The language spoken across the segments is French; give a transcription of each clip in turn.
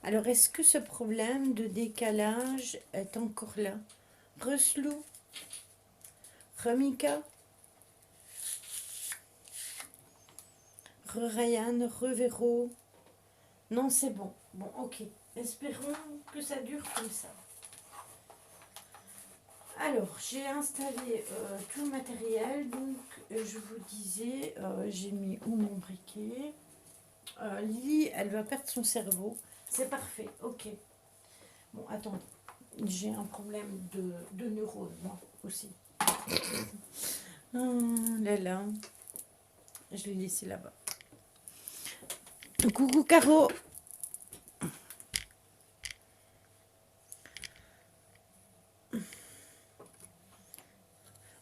Alors, est-ce que ce problème de décalage est encore là? Reslou, Remika, Ryan, Revero. Non, c'est bon. Bon, ok. Espérons que ça dure comme ça. Alors, j'ai installé tout le matériel. Donc, je vous disais, j'ai mis où mon briquet. Lily, elle va perdre son cerveau. C'est parfait, ok. Bon, attendez. J'ai un problème de neurones, moi aussi. Là, là. Je l'ai laissé là-bas. Coucou, Caro.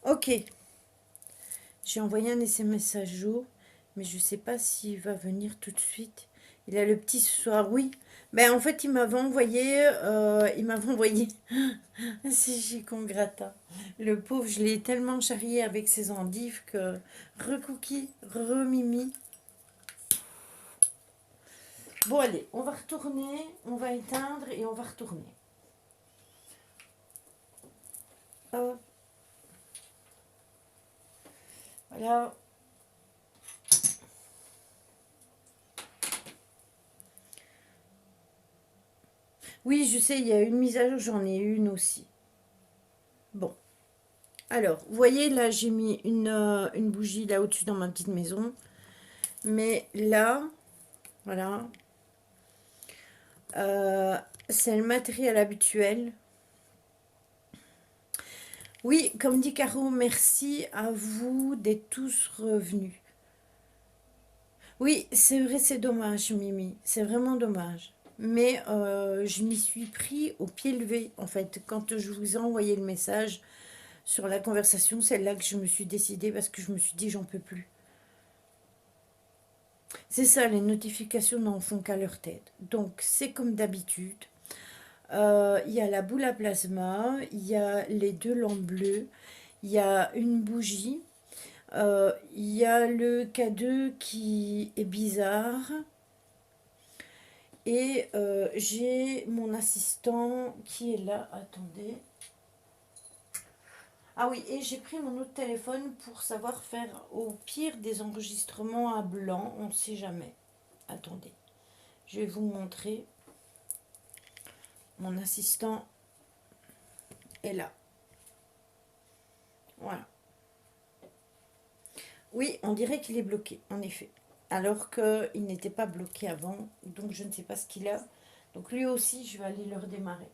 Ok. J'ai envoyé un SMS à Jo, mais je ne sais pas s'il va venir tout de suite. Il a le petit ce soir, oui. Ben, en fait, il m'avait envoyé, c'est Gicon Gratin. Le pauvre, je l'ai tellement charrié avec ses endives que re-cookie, re-mimi. Bon, allez, on va retourner, on va éteindre et on va retourner. Hop, voilà. Oui, je sais, il y a une mise à jour, j'en ai une aussi. Bon, alors, vous voyez, là, j'ai mis une bougie là au-dessus dans ma petite maison. Mais là, voilà, euh, c'est le matériel habituel. Oui, comme dit Caro, merci à vous d'être tous revenus. Oui, c'est vrai, c'est dommage, Mimi. C'est vraiment dommage. Mais je m'y suis pris au pied levé, en fait. Quand je vous ai envoyé le message sur la conversation, c'est là que je me suis décidée parce que je me suis dit, j'en peux plus. C'est ça, les notifications n'en font qu'à leur tête. Donc, c'est comme d'habitude. Il y a la boule à plasma, il y a les deux lampes bleues, il y a une bougie, il y a le K2 qui est bizarre. Et j'ai mon assistant qui est là. Attendez. Ah oui, et j'ai pris mon autre téléphone pour savoir faire au pire des enregistrements à blanc. On ne sait jamais. Attendez. Je vais vous montrer. Mon assistant est là. Voilà. Oui, on dirait qu'il est bloqué, en effet. Alors qu'il n'était pas bloqué avant. Donc je ne sais pas ce qu'il a. Donc lui aussi, je vais aller le redémarrer.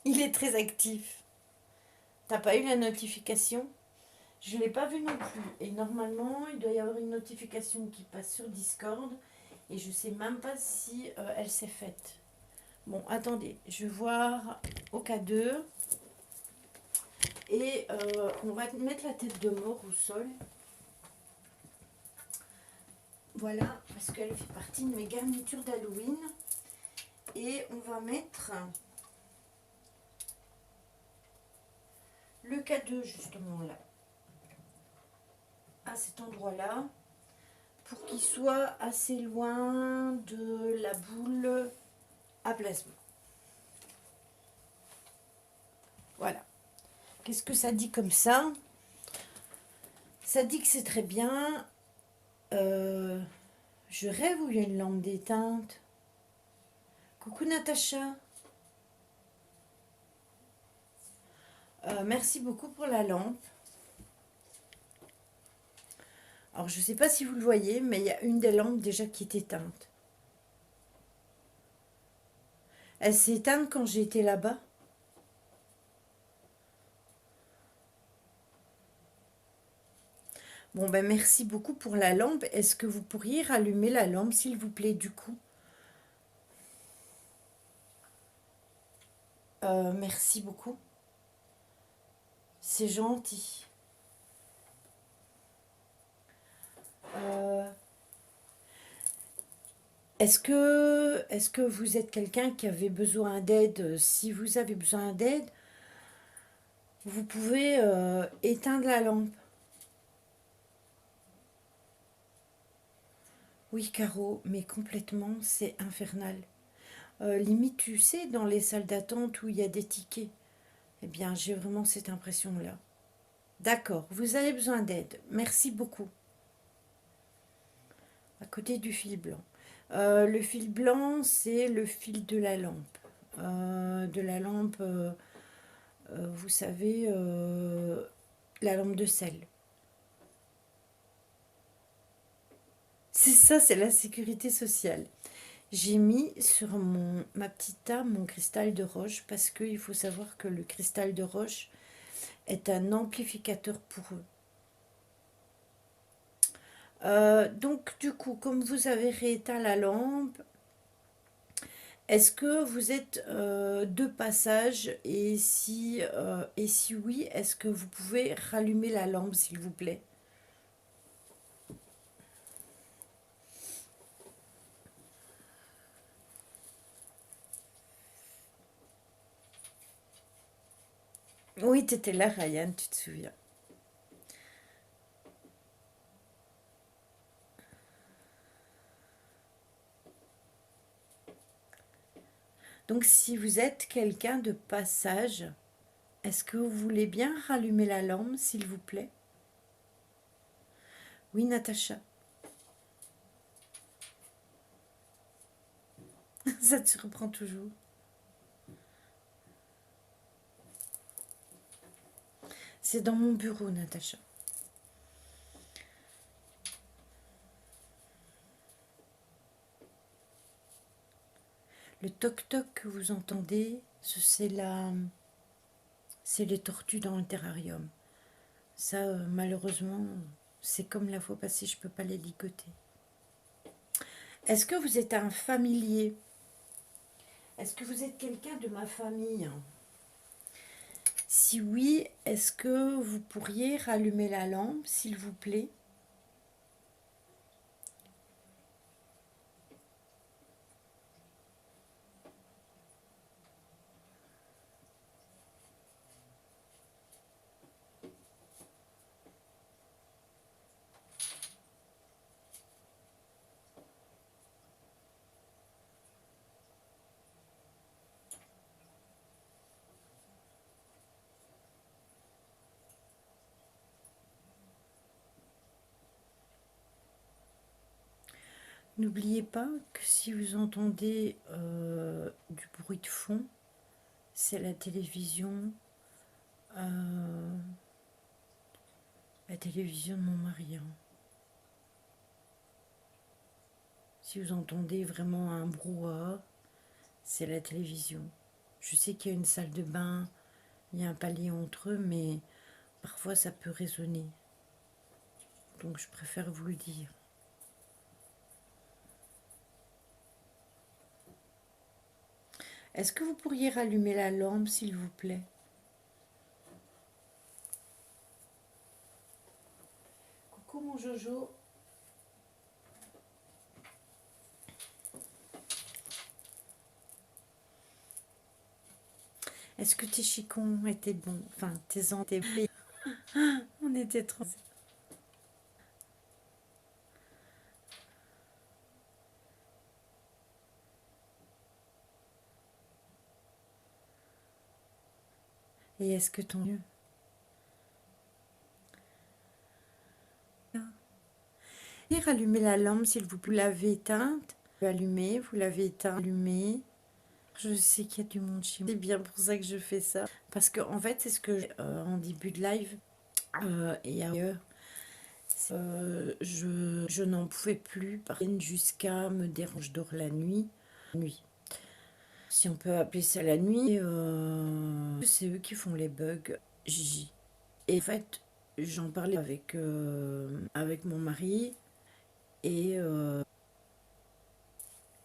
Il est très actif. T'as pas eu la notification? Je ne l'ai pas vu non plus. Et normalement, il doit y avoir une notification qui passe sur Discord. Et je ne sais même pas si elle s'est faite. Bon, attendez. Je vais voir au cas 2. Et on va mettre la tête de mort au sol. Voilà, parce qu'elle fait partie de mes garnitures d'Halloween. Et on va mettre le K2 justement là, à cet endroit-là, pour qu'il soit assez loin de la boule à plasma. Voilà. Qu'est-ce que ça dit comme ça? Ça dit que c'est très bien. Je rêve où il y a une lampe d'éteinte. Coucou Natacha. Merci beaucoup pour la lampe. Alors je ne sais pas si vous le voyez, mais il y a une des lampes déjà qui est éteinte. Elle s'est éteinte quand j'ai été là-bas. Bon ben merci beaucoup pour la lampe. Est-ce que vous pourriez rallumer la lampe s'il vous plaît du coup? Merci beaucoup. C'est gentil. Euh, est-ce que vous êtes quelqu'un qui avait besoin d'aide? Si vous avez besoin d'aide, vous pouvez éteindre la lampe. Oui, Caro, mais complètement, c'est infernal. Limite, tu sais, dans les salles d'attente où il y a des tickets, eh bien, j'ai vraiment cette impression-là. D'accord, vous avez besoin d'aide. Merci beaucoup. À côté du fil blanc. Le fil blanc, c'est le fil de la lampe. Vous savez, la lampe de sel. C'est ça, c'est la sécurité sociale. J'ai mis sur ma petite table mon cristal de roche parce qu'il faut savoir que le cristal de roche est un amplificateur pour eux. Donc du coup, comme vous avez rééteint la lampe, est-ce que vous êtes de passage et si oui, est-ce que vous pouvez rallumer la lampe s'il vous plaît? Oui, tu étais là, Ryan, tu te souviens. Donc si vous êtes quelqu'un de passage, est-ce que vous voulez bien rallumer la lampe s'il vous plaît? Oui, Natacha. Ça te surprend toujours. C'est dans mon bureau, Natacha. Le toc-toc que vous entendez, c'est les tortues dans le terrarium. Ça, malheureusement, c'est comme la fois passée, je peux pas les ligoter. Est-ce que vous êtes un familier? Est-ce que vous êtes quelqu'un de ma famille? Si oui, est-ce que vous pourriez rallumer la lampe, s'il vous plaît? N'oubliez pas que si vous entendez du bruit de fond, c'est euh, la télévision de mon mari, hein. Si vous entendez vraiment un brouhaha, c'est la télévision. Je sais qu'il y a une salle de bain, il y a un palier entre eux, mais parfois ça peut résonner. Donc je préfère vous le dire. Est-ce que vous pourriez rallumer la lampe, s'il vous plaît? Coucou mon Jojo. Est-ce que tes chicons étaient bons? Enfin, tes ans étaient pris. On était trop. Et est-ce que ton mieux? Et rallumer la lampe, s'il vous plaît. Vous l'avez éteinte? Allumée, vous l'avez éteinte, allumée. Je sais qu'il y a du monde chez moi. C'est bien pour ça que je fais ça. Parce que en fait, c'est ce que en début de live et ailleurs, je n'en pouvais plus jusqu'à me déranger dors la nuit. Nuit. Si on peut appeler ça la nuit, c'est eux qui font les bugs. Gigi. Et en fait, j'en parlais avec mon mari et ne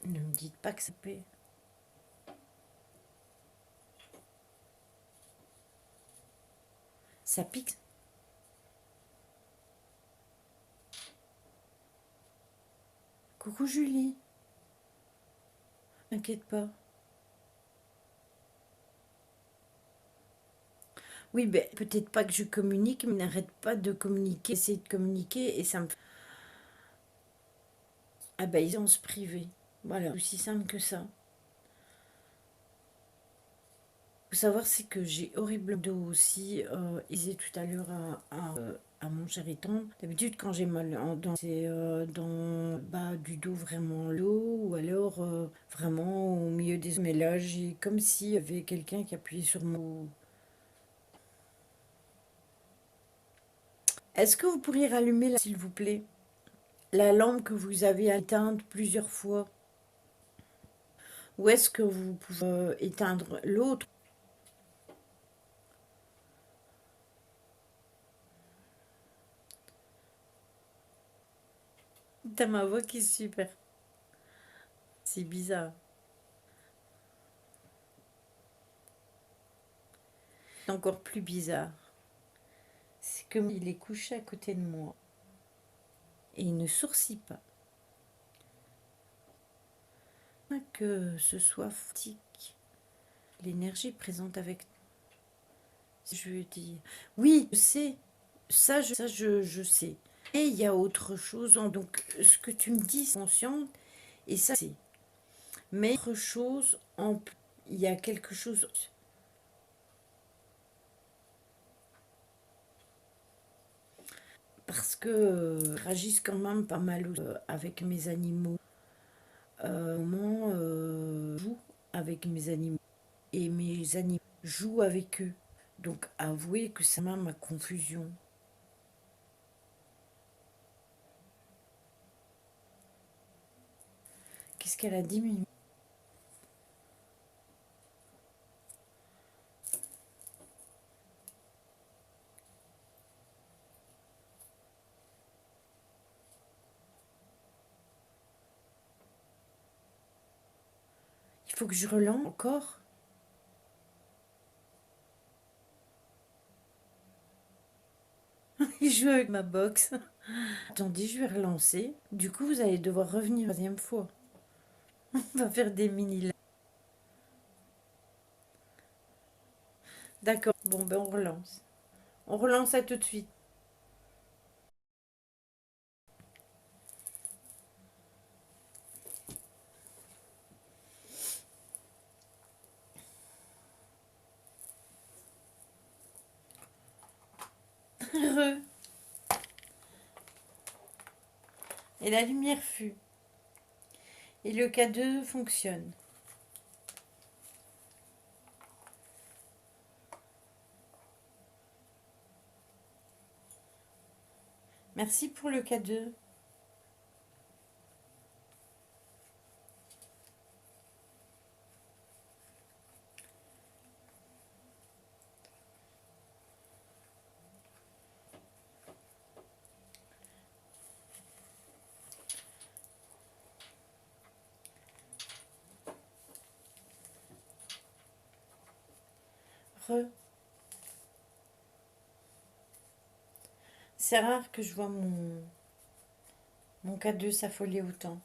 me dites pas que ça paie. Ça pique. Coucou Julie. T'inquiète pas. Oui, ben, peut-être pas que je communique, mais n'arrête pas de communiquer, essayer de communiquer, et ça me... Ah bah, ils ont se priver. Voilà, aussi simple que ça. Faut savoir, c'est que j'ai horrible dos aussi. Ils disaient tout à l'heure à mon chéri-ton. D'habitude, quand j'ai mal c'est dans le bas du dos, vraiment le haut, ou alors vraiment au milieu des... Mais là, j'ai comme s'il y avait quelqu'un qui appuyait sur mon... Est-ce que vous pourriez rallumer, s'il vous plaît, la lampe que vous avez éteinte plusieurs fois? Ou est-ce que vous pouvez éteindre l'autre? T'as ma voix qui est super. C'est bizarre. C'est encore plus bizarre. C'est que il est couché à côté de moi et il ne sourcille pas. Que ce soit fatigue, l'énergie présente avec. Je lui dis, oui, je sais, je sais. Et il y a autre chose, donc ce que tu me dis, c'est consciente, et ça c'est. Mais autre chose, il y a quelque chose. Parce que j'agisse quand même pas mal avec mes animaux. Moment, joue avec mes animaux. Et mes animaux jouent avec eux. Donc avouez que ça m'a ma confusion. Qu'est-ce qu'elle a dit, Mimi? Il faut que je relance encore. Il joue avec ma box. Attendez, je vais relancer. Du coup, vous allez devoir revenir une troisième fois. On va faire des mini. D'accord. Bon, ben on relance. On relance ça tout de suite. Heureux. Et la lumière fut. Et le K2 fonctionne. Merci pour le K2. Re. C'est rare que je vois mon K2 s'affoler autant.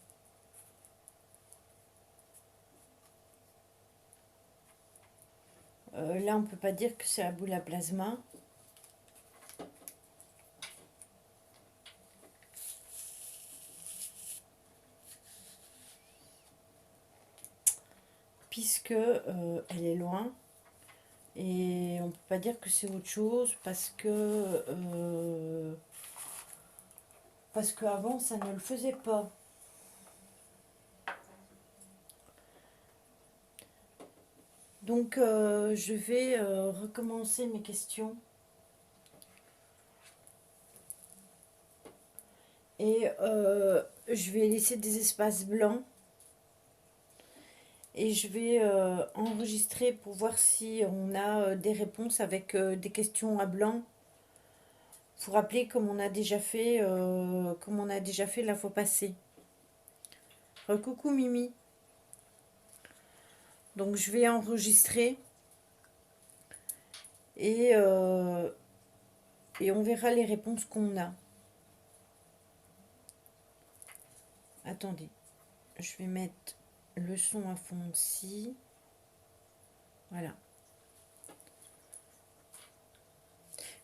Là, on peut pas dire que c'est la boule à plasma. Puisque elle est loin. Et on peut pas dire que c'est autre chose parce qu'avant ça ne le faisait pas. Donc je vais recommencer mes questions et je vais laisser des espaces blancs et je vais enregistrer pour voir si on a des réponses avec des questions à blanc. Vous rappeler comme on a déjà fait la fois passée. Coucou Mimi. Donc je vais enregistrer et, euh, et on verra les réponses qu'on a. Attendez, je vais mettre le son à fond aussi. Voilà.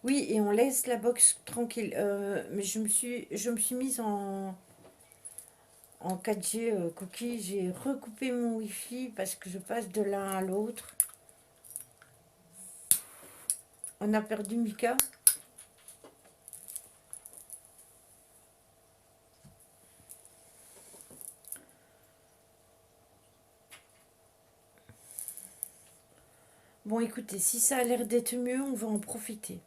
Oui, et on laisse la box tranquille. Mais je me suis mise en 4G, Cookie, j'ai recoupé mon Wi-Fi parce que je passe de l'un à l'autre. On a perdu Mika. Bon, écoutez, si ça a l'air d'être mieux, on va en profiter.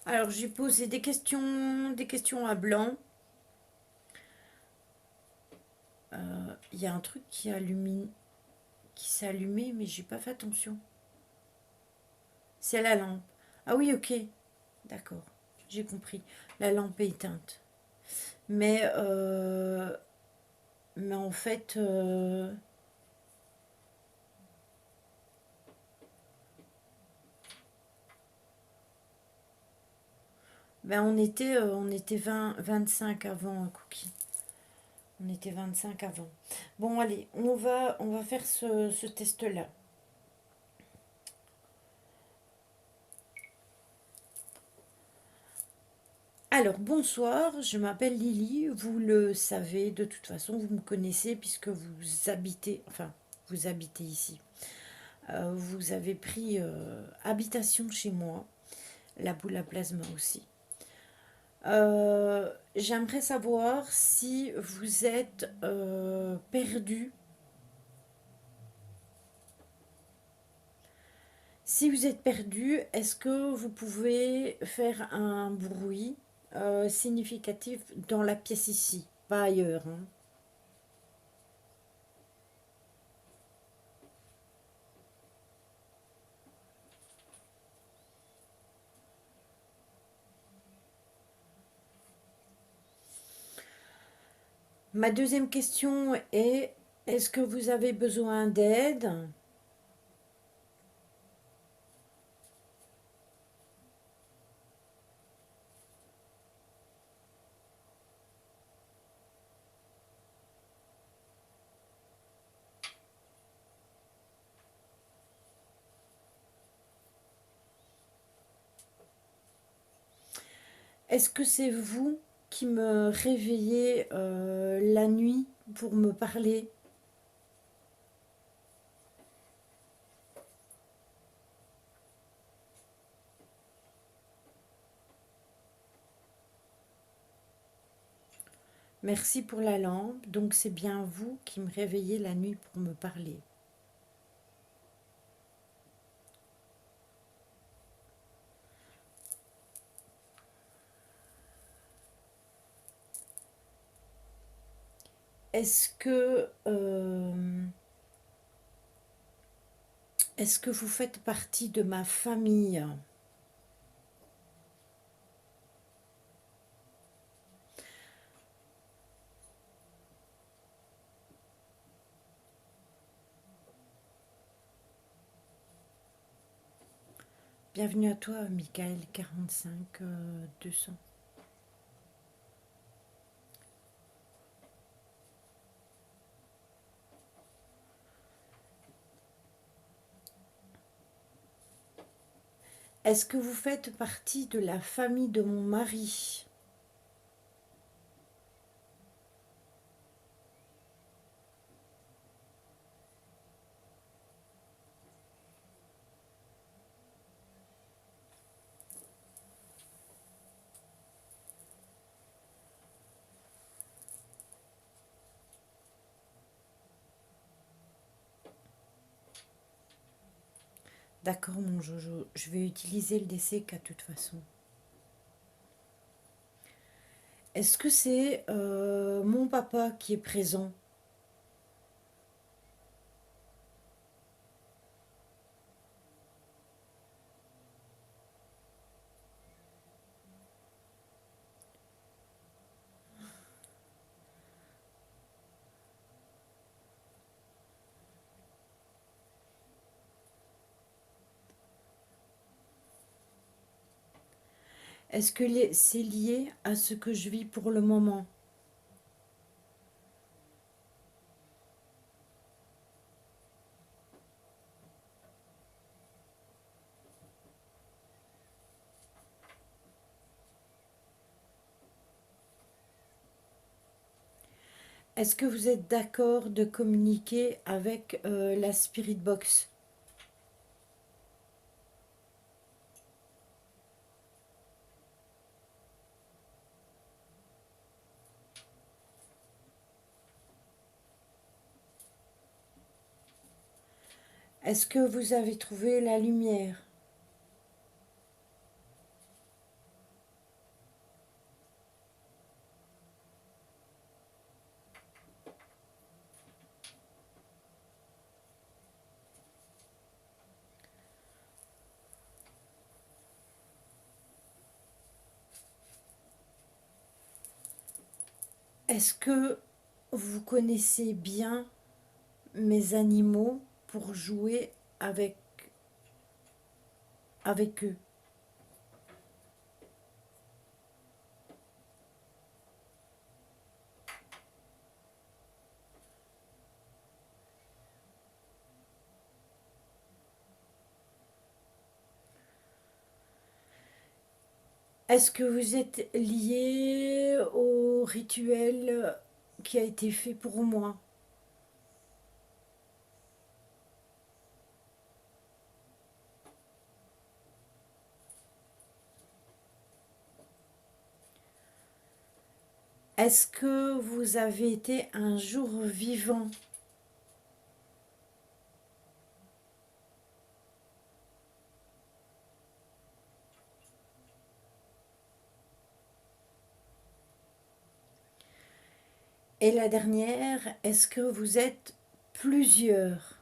Alors, j'ai posé des questions à Blanc. Il y a un truc qui s'est allumé, mais j'ai pas fait attention. C'est la lampe. Ah oui, ok. D'accord. J'ai compris. La lampe est éteinte. Mais en fait, ben on était 25 avant, Cookie. On était 25 avant. Bon, allez, on va faire ce test-là. Alors, bonsoir, je m'appelle Lily. Vous le savez, de toute façon, vous me connaissez puisque vous habitez ici. Vous avez pris habitation chez moi, la boule à plasma aussi. J'aimerais savoir si vous êtes perdu. Si vous êtes perdu, est-ce que vous pouvez faire un bruit significatif dans la pièce ici, pas ailleurs, hein. Ma deuxième question est, est-ce que vous avez besoin d'aide? Est-ce que c'est vous qui me réveillez la nuit pour me parler? Merci pour la lampe. Donc c'est bien vous qui me réveillez la nuit pour me parler. Est-ce que est-ce que vous faites partie de ma famille? Bienvenue à toi, Michael 45 200. Est-ce que vous faites partie de la famille de mon mari? D'accord, mon Jojo. Je vais utiliser le DCK de toute façon. Est-ce que c'est mon papa qui est présent? Est-ce que c'est lié à ce que je vis pour le moment? Est-ce que vous êtes d'accord de communiquer avec la Spirit Box? Est-ce que vous avez trouvé la lumière? Est-ce que vous connaissez bien mes animaux pour jouer avec eux? Est-ce que vous êtes lié au rituel qui a été fait pour moi? Est-ce que vous avez été un jour vivant? Et la dernière, est-ce que vous êtes plusieurs?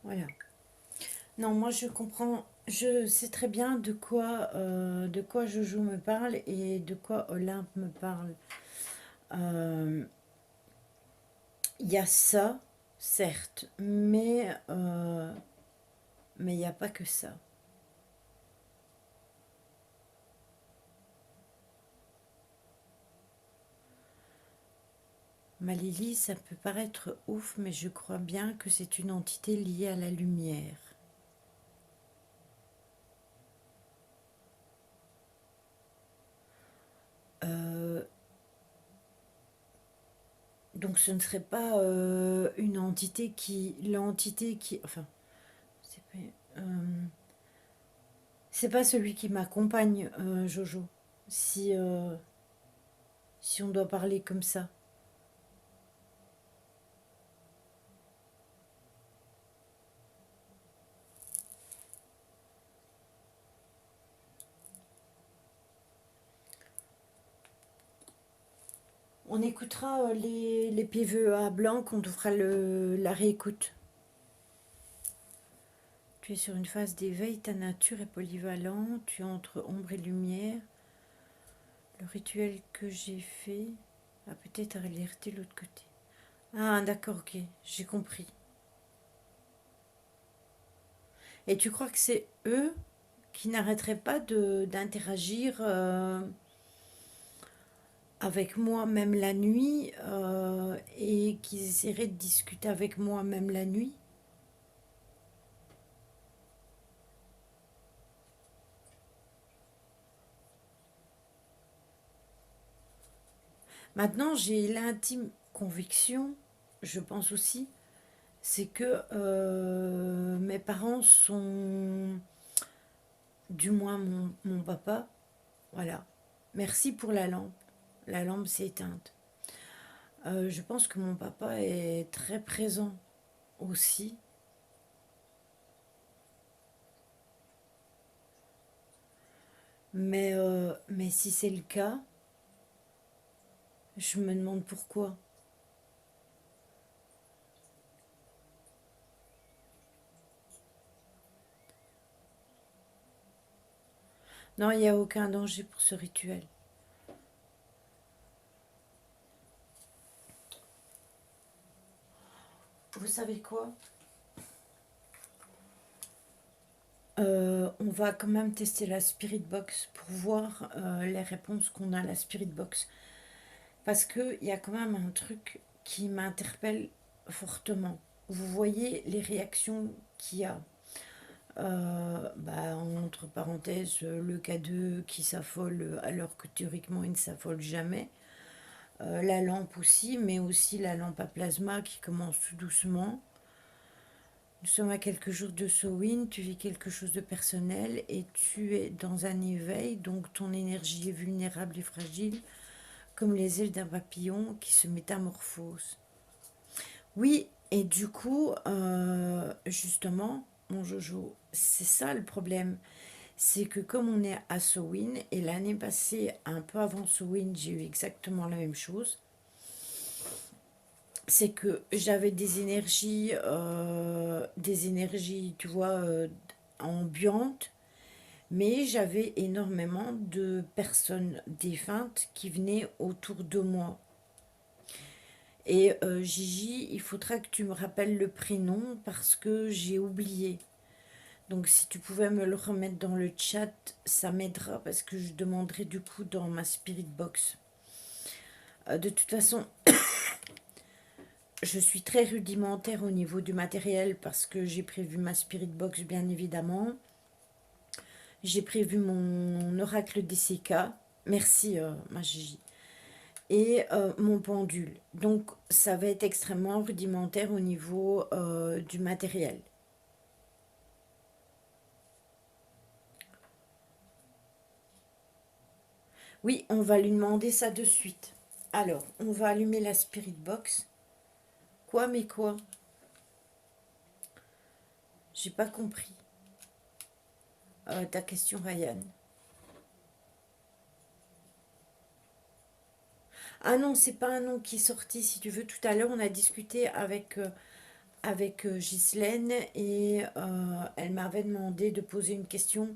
Voilà. Non, moi je comprends, je sais très bien de quoi Jojo me parle et de quoi Olympe me parle. Euh, Il y a ça, certes, mais il n'y a pas que ça. Malili, ça peut paraître ouf, mais je crois bien que c'est une entité liée à la lumière. Euh, donc ce ne serait pas une entité l'entité qui, enfin, c'est pas, c'est pas celui qui m'accompagne, Jojo. Si si on doit parler comme ça. On écoutera les PVEA blancs quand on fera la réécoute. Tu es sur une phase d'éveil, ta nature est polyvalente, tu es entre ombre et lumière. Le rituel que j'ai fait a peut-être alerté l'autre côté. Ah, d'accord, ok, j'ai compris. Et tu crois que c'est eux qui n'arrêteraient pas d'interagir avec moi même la nuit et qui essaieraient de discuter avec moi même la nuit? Maintenant, j'ai l'intime conviction, je pense aussi, c'est que mes parents sont, du moins mon papa, voilà. Merci pour la lampe. La lampe s'est éteinte. Je pense que mon papa est très présent aussi. Mais si c'est le cas, je me demande pourquoi. Non, il n'y a aucun danger pour ce rituel. Vous savez quoi? On va quand même tester la Spirit Box pour voir les réponses qu'on a à la Spirit Box. Parce qu'il y a quand même un truc qui m'interpelle fortement. vous voyez les réactions qu'il y a. Entre parenthèses, le K2 qui s'affole alors que théoriquement il ne s'affole jamais. La lampe aussi, mais aussi la lampe à plasma qui commence tout doucement. Nous sommes à quelques jours de Samhain, tu vis quelque chose de personnel et tu es dans un éveil, donc ton énergie est vulnérable et fragile, comme les ailes d'un papillon qui se métamorphose. Oui, et du coup, justement, mon Jojo, c'est ça le problème. C'est que comme on est à Samhain, et l'année passée, un peu avant Samhain, j'ai eu exactement la même chose. C'est que j'avais des énergies, tu vois, ambiantes, mais j'avais énormément de personnes défuntes qui venaient autour de moi. Et Gigi, il faudra que tu me rappelles le prénom parce que j'ai oublié. Donc si tu pouvais me le remettre dans le chat, ça m'aidera parce que je demanderai du coup dans ma spirit box. De toute façon, je suis très rudimentaire au niveau du matériel parce que j'ai prévu ma spirit box bien évidemment. J'ai prévu mon oracle DCK. Merci ma Gigi. Et mon pendule. Donc ça va être extrêmement rudimentaire au niveau du matériel. Oui, on va lui demander ça de suite. Alors, on va allumer la spirit box. Quoi, mais quoi? J'ai pas compris ta question, Ryan. Ah non, c'est pas un nom qui est sorti. Si tu veux, tout à l'heure, on a discuté avec Ghislaine et elle m'avait demandé de poser une question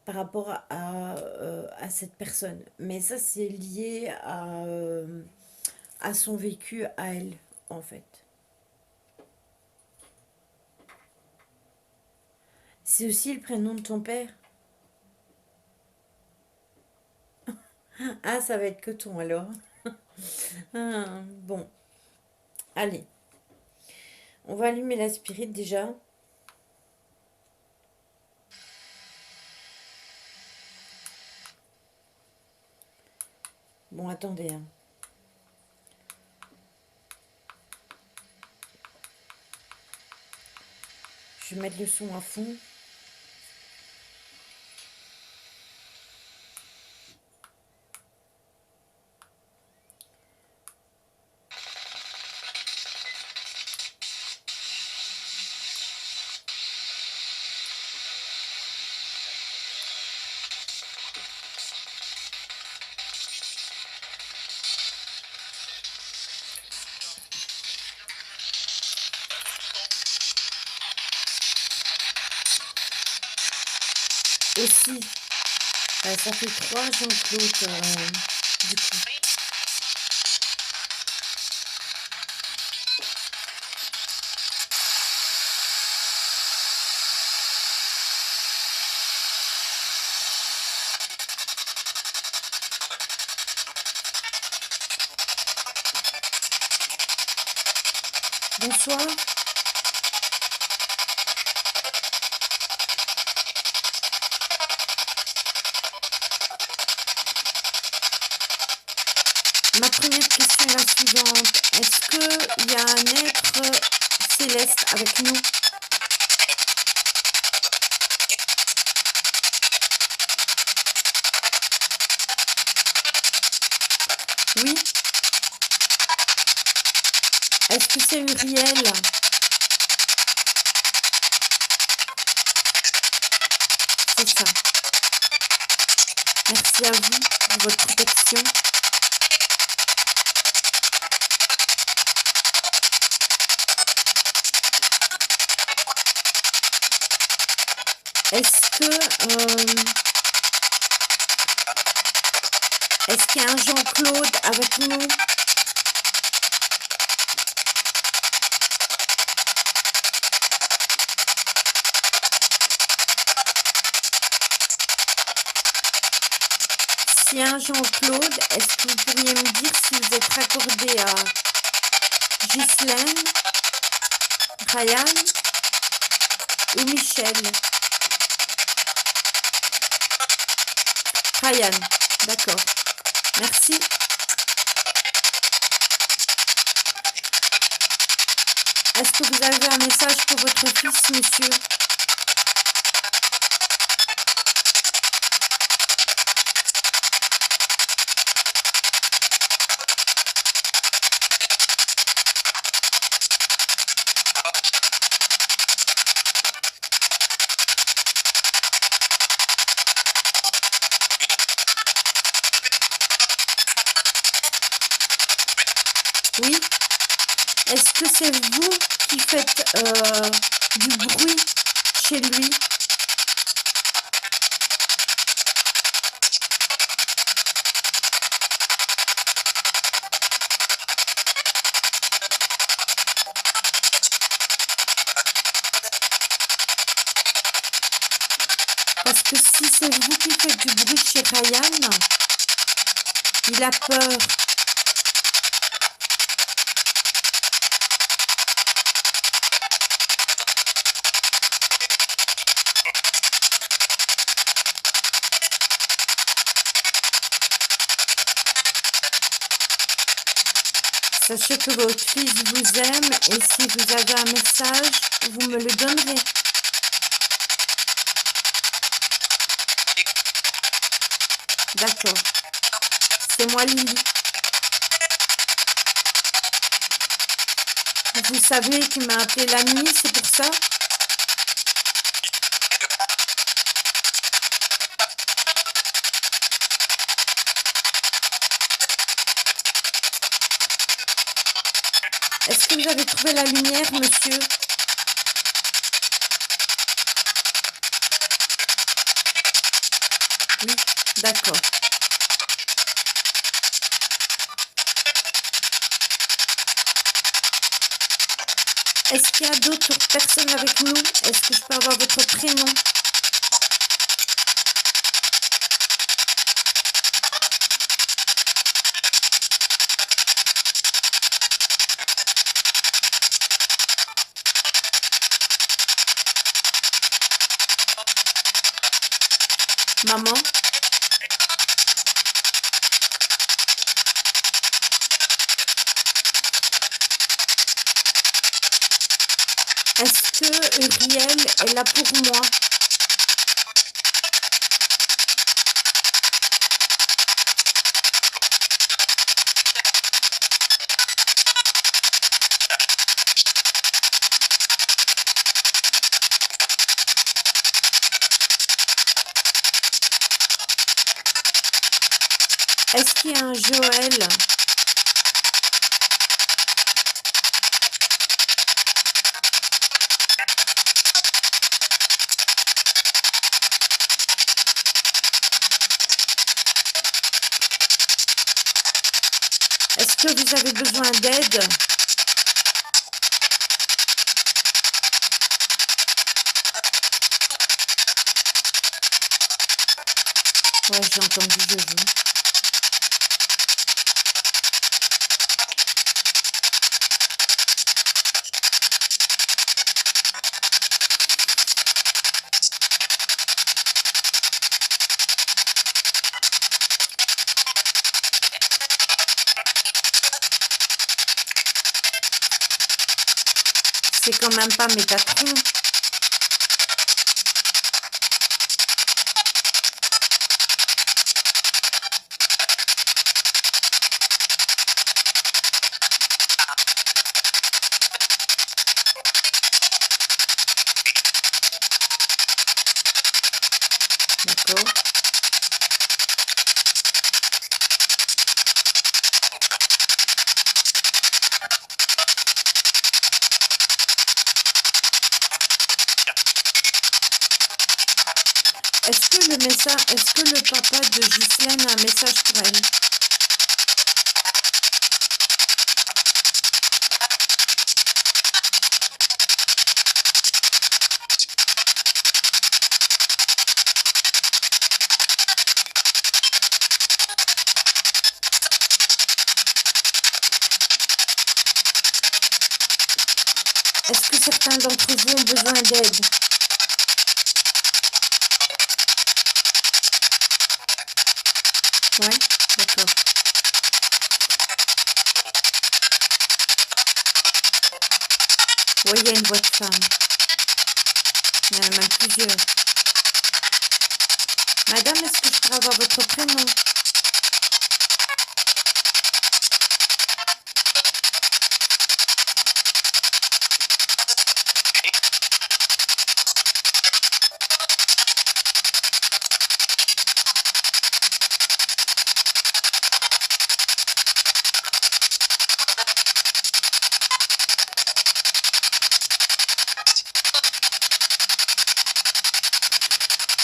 par rapport à cette personne. Mais ça, c'est lié à son vécu, à elle, en fait. C'est aussi le prénom de ton père? Ah, ça va être Coton alors. Ah, bon, allez. On va allumer la spirit déjà. Bon, attendez. Hein. Je vais mettre le son à fond. Aussi, ça fait 3 Jean-Claude du coup. Bonsoir. Ma première question est la suivante. Est-ce qu'il y a un être céleste avec nous? Oui. Est-ce que c'est Uriel? C'est ça. Merci à vous pour votre protection. Est-ce qu'il y a un Jean-Claude avec nous? S'il y a un Jean-Claude, est-ce que vous pourriez me dire si vous êtes raccordé à Ghislaine, Ryan ou Michel? Ryan, d'accord. Merci. Est-ce que vous avez un message pour votre fils, monsieur? Oui? Est-ce que c'est vous qui faites du bruit chez lui? Parce que si c'est vous qui faites du bruit chez Ryan, il a peur. Sachez que votre fils vous aime et si vous avez un message, vous me le donnerez. D'accord. C'est moi Lily. Vous savez qu'il m'a appelé la nuit, c'est pour ça? Est-ce que vous avez trouvé la lumière, monsieur? Oui, d'accord. Est-ce qu'il y a d'autres personnes avec nous? Est-ce que je peux avoir votre prénom? Maman? Est-ce que Uriel est là pour moi? Est-ce qu'il y a un Joël? Est-ce que vous avez besoin d'aide? Ouais, j'ai entendu Jojo. C'est quand même pas mes patrons. D'accord. Est-ce que le papa de Ghislaine a un message pour elle? Est-ce que certains d'entre vous ont besoin d'aide? Ouais, d'accord. Oui, il y a une voix de femme. Il y en a même plusieurs. Madame, est-ce que je pourrais avoir votre prénom?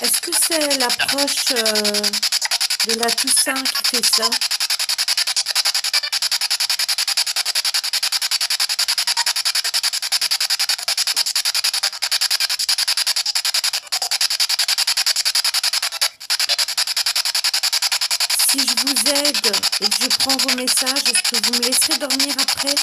Est-ce que c'est l'approche de la Toussaint qui fait ça? Si je vous aide et que je prends vos messages, est-ce que vous me laisserez dormir après?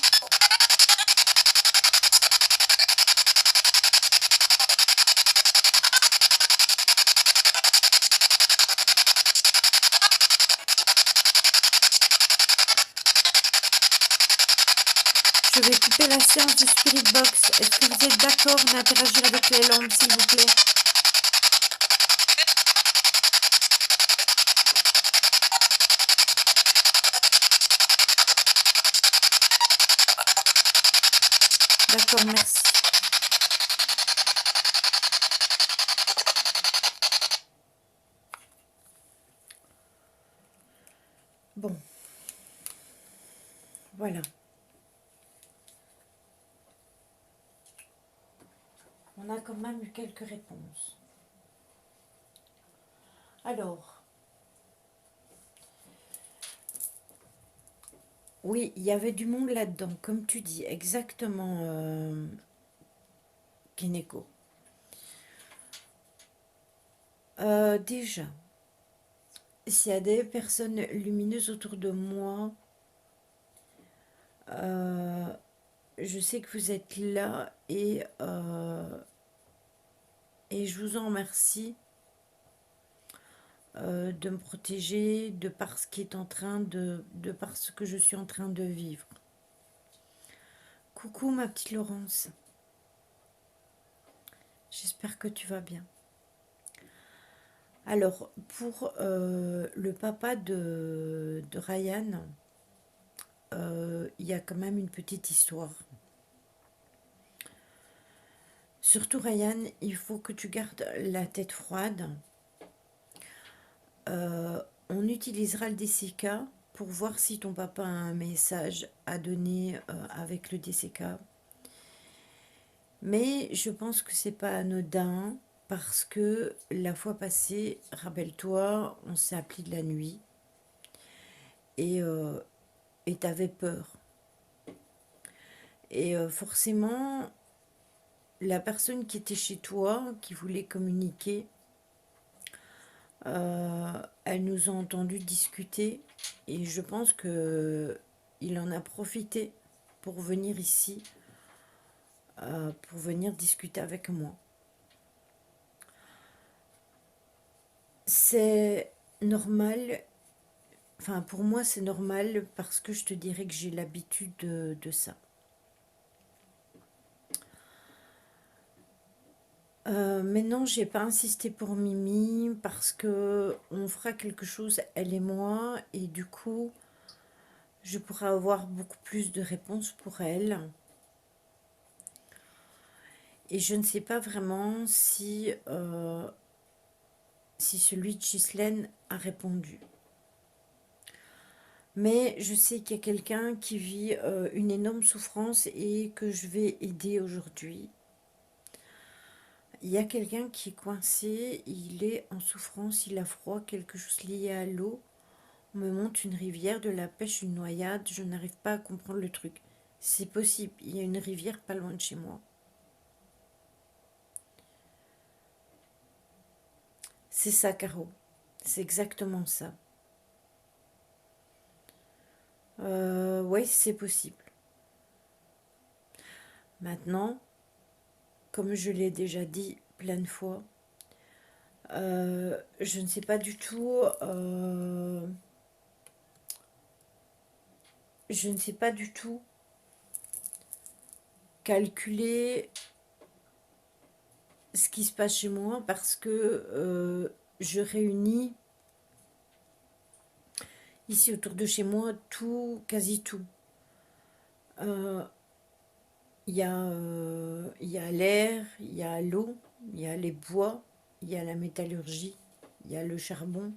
Je vais couper la séance de Spirit Box. Est-ce que vous êtes d'accord d'interagir avec les lampes, s'il vous plaît? D'accord, merci. Bon. Voilà. On a quand même eu quelques réponses. Alors, oui, il y avait du monde là-dedans, comme tu dis, exactement, Kineko. Déjà, s'il y a des personnes lumineuses autour de moi, je sais que vous êtes là et je vous en remercie de me protéger de par ce qui est en train de par ce que je suis en train de vivre. Coucou ma petite Laurence, j'espère que tu vas bien. Alors pour le papa de Ryan, il y a quand même une petite histoire. Surtout Ryan, il faut que tu gardes la tête froide. On utilisera le DCK pour voir si ton papa a un message à donner avec le DCK. Mais je pense que c'est pas anodin parce que la fois passée, rappelle-toi, on s'est appelé de la nuit et t'avais peur. Et forcément, la personne qui était chez toi, qui voulait communiquer, elle nous a entendu discuter et je pense que il en a profité pour venir ici, pour venir discuter avec moi. C'est normal, enfin pour moi c'est normal parce que je te dirais que j'ai l'habitude de ça. Maintenant, j'ai pas insisté pour Mimi parce que on fera quelque chose, elle et moi, et du coup, je pourrai avoir beaucoup plus de réponses pour elle. Et je ne sais pas vraiment si celui de Ghislaine a répondu. Mais je sais qu'il y a quelqu'un qui vit une énorme souffrance et que je vais aider aujourd'hui. Il y a quelqu'un qui est coincé, il est en souffrance, il a froid, quelque chose lié à l'eau. On me montre une rivière, de la pêche, une noyade, je n'arrive pas à comprendre le truc. C'est possible, il y a une rivière pas loin de chez moi. C'est ça, Caro. C'est exactement ça. Oui, c'est possible. Maintenant, comme je l'ai déjà dit plein de fois, je ne sais pas du tout, je ne sais pas du tout calculer ce qui se passe chez moi parce que je réunis ici autour de chez moi tout, quasi tout. Il y a l'air, il y a l'eau, il y a les bois, il y a la métallurgie, il y a le charbon.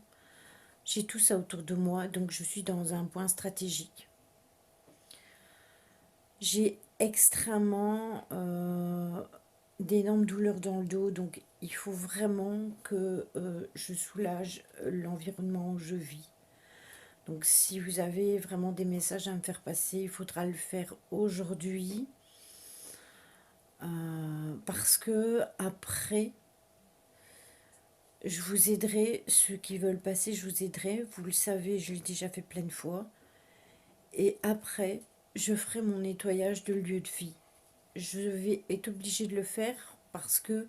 J'ai tout ça autour de moi, donc je suis dans un point stratégique. J'ai extrêmement d'énormes douleurs dans le dos, donc il faut vraiment que je soulage l'environnement où je vis. Donc si vous avez vraiment des messages à me faire passer, il faudra le faire aujourd'hui. Parce que après, je vous aiderai, ceux qui veulent passer, je vous aiderai. Vous le savez, je l'ai déjà fait plein de fois. Et après, je ferai mon nettoyage de lieu de vie. Je vais être obligée de le faire parce que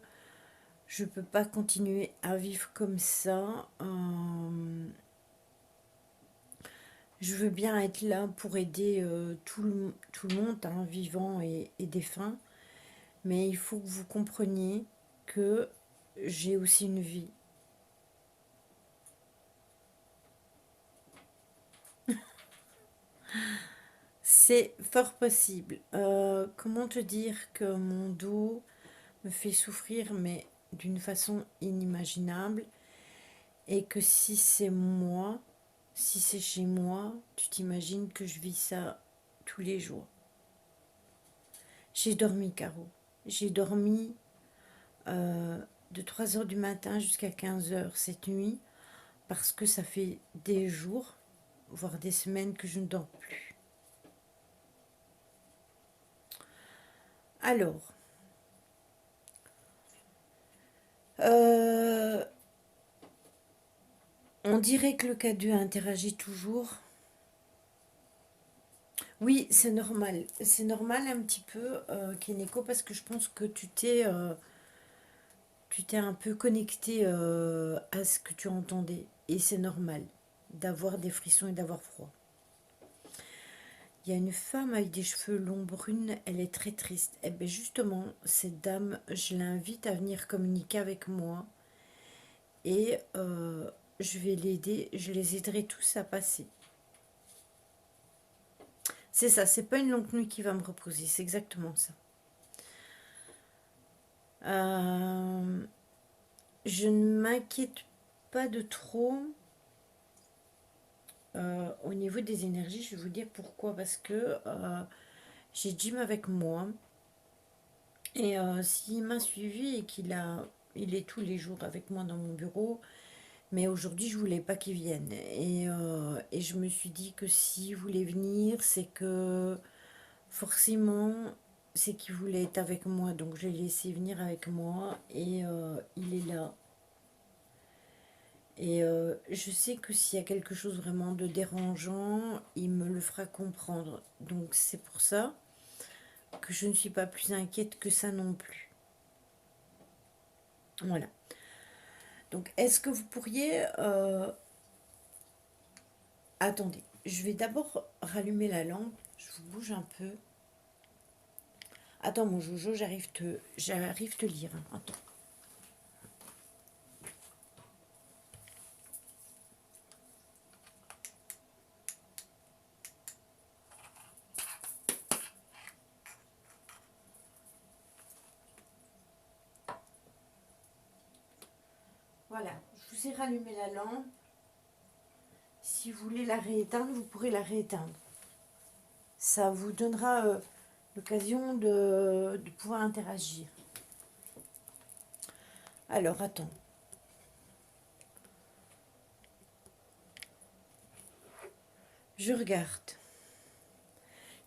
je ne peux pas continuer à vivre comme ça. Je veux bien être là pour aider tout le monde, hein, vivant et défunt. Mais il faut que vous compreniez que j'ai aussi une vie. C'est fort possible. Comment te dire que mon dos me fait souffrir, mais d'une façon inimaginable, et que si c'est moi, si c'est chez moi, tu t'imagines que je vis ça tous les jours. J'ai dormi, Caro. J'ai dormi de 3 heures du matin jusqu'à 15 heures cette nuit, parce que ça fait des jours, voire des semaines que je ne dors plus. Alors, on dirait que le K2 interagit toujours. Oui, c'est normal. C'est normal un petit peu, Keneko, parce que je pense que tu t'es un peu connecté à ce que tu entendais. Et c'est normal d'avoir des frissons et d'avoir froid. Il y a une femme avec des cheveux longs brunes, elle est très triste. Et bien justement, cette dame, je l'invite à venir communiquer avec moi. Et je vais l'aider, je les aiderai tous à passer. C'est ça, c'est pas une longue nuit qui va me reposer, c'est exactement ça. Je ne m'inquiète pas de trop au niveau des énergies. Je vais vous dire pourquoi. Parce que j'ai Jim avec moi. Et s'il m'a suivi et il est tous les jours avec moi dans mon bureau. Mais aujourd'hui, je voulais pas qu'il vienne. Et je me suis dit que s'il voulait venir, c'est que forcément, c'est qu'il voulait être avec moi. Donc je l'ai laissé venir avec moi. Et il est là. Et je sais que s'il y a quelque chose vraiment de dérangeant, il me le fera comprendre. Donc c'est pour ça que je ne suis pas plus inquiète que ça non plus. Voilà. Donc est-ce que vous pourriez... Attendez, je vais d'abord rallumer la lampe. Je vous bouge un peu. Attends mon Jojo, j'arrive te lire, hein. Attends. Voilà, je vous ai rallumé la lampe. Si vous voulez la rééteindre, vous pourrez la rééteindre. Ça vous donnera l'occasion de pouvoir interagir. Alors, attends. Je regarde.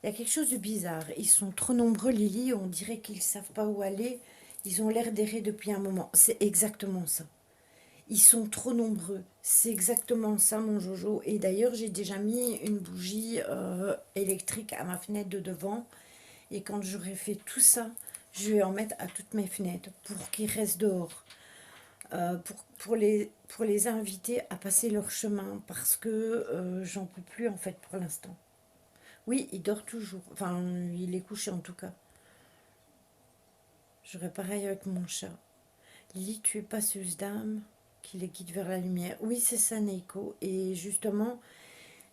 Il y a quelque chose de bizarre. Ils sont trop nombreux, Lily. On dirait qu'ils ne savent pas où aller. Ils ont l'air d'errer depuis un moment. C'est exactement ça. Ils sont trop nombreux. C'est exactement ça, mon Jojo. Et d'ailleurs, j'ai déjà mis une bougie électrique à ma fenêtre de devant. Et quand j'aurai fait tout ça, Je vais en mettre à toutes mes fenêtres pour qu'ils restent dehors. Pour les inviter à passer leur chemin parce que j'en peux plus en fait pour l'instant. Oui, il dort toujours. Enfin, il est couché en tout cas. J'aurais pareil avec mon chat. Lily, tu es passeuse d'âme qui les guide vers la lumière. Oui, c'est ça, Neiko. Et justement,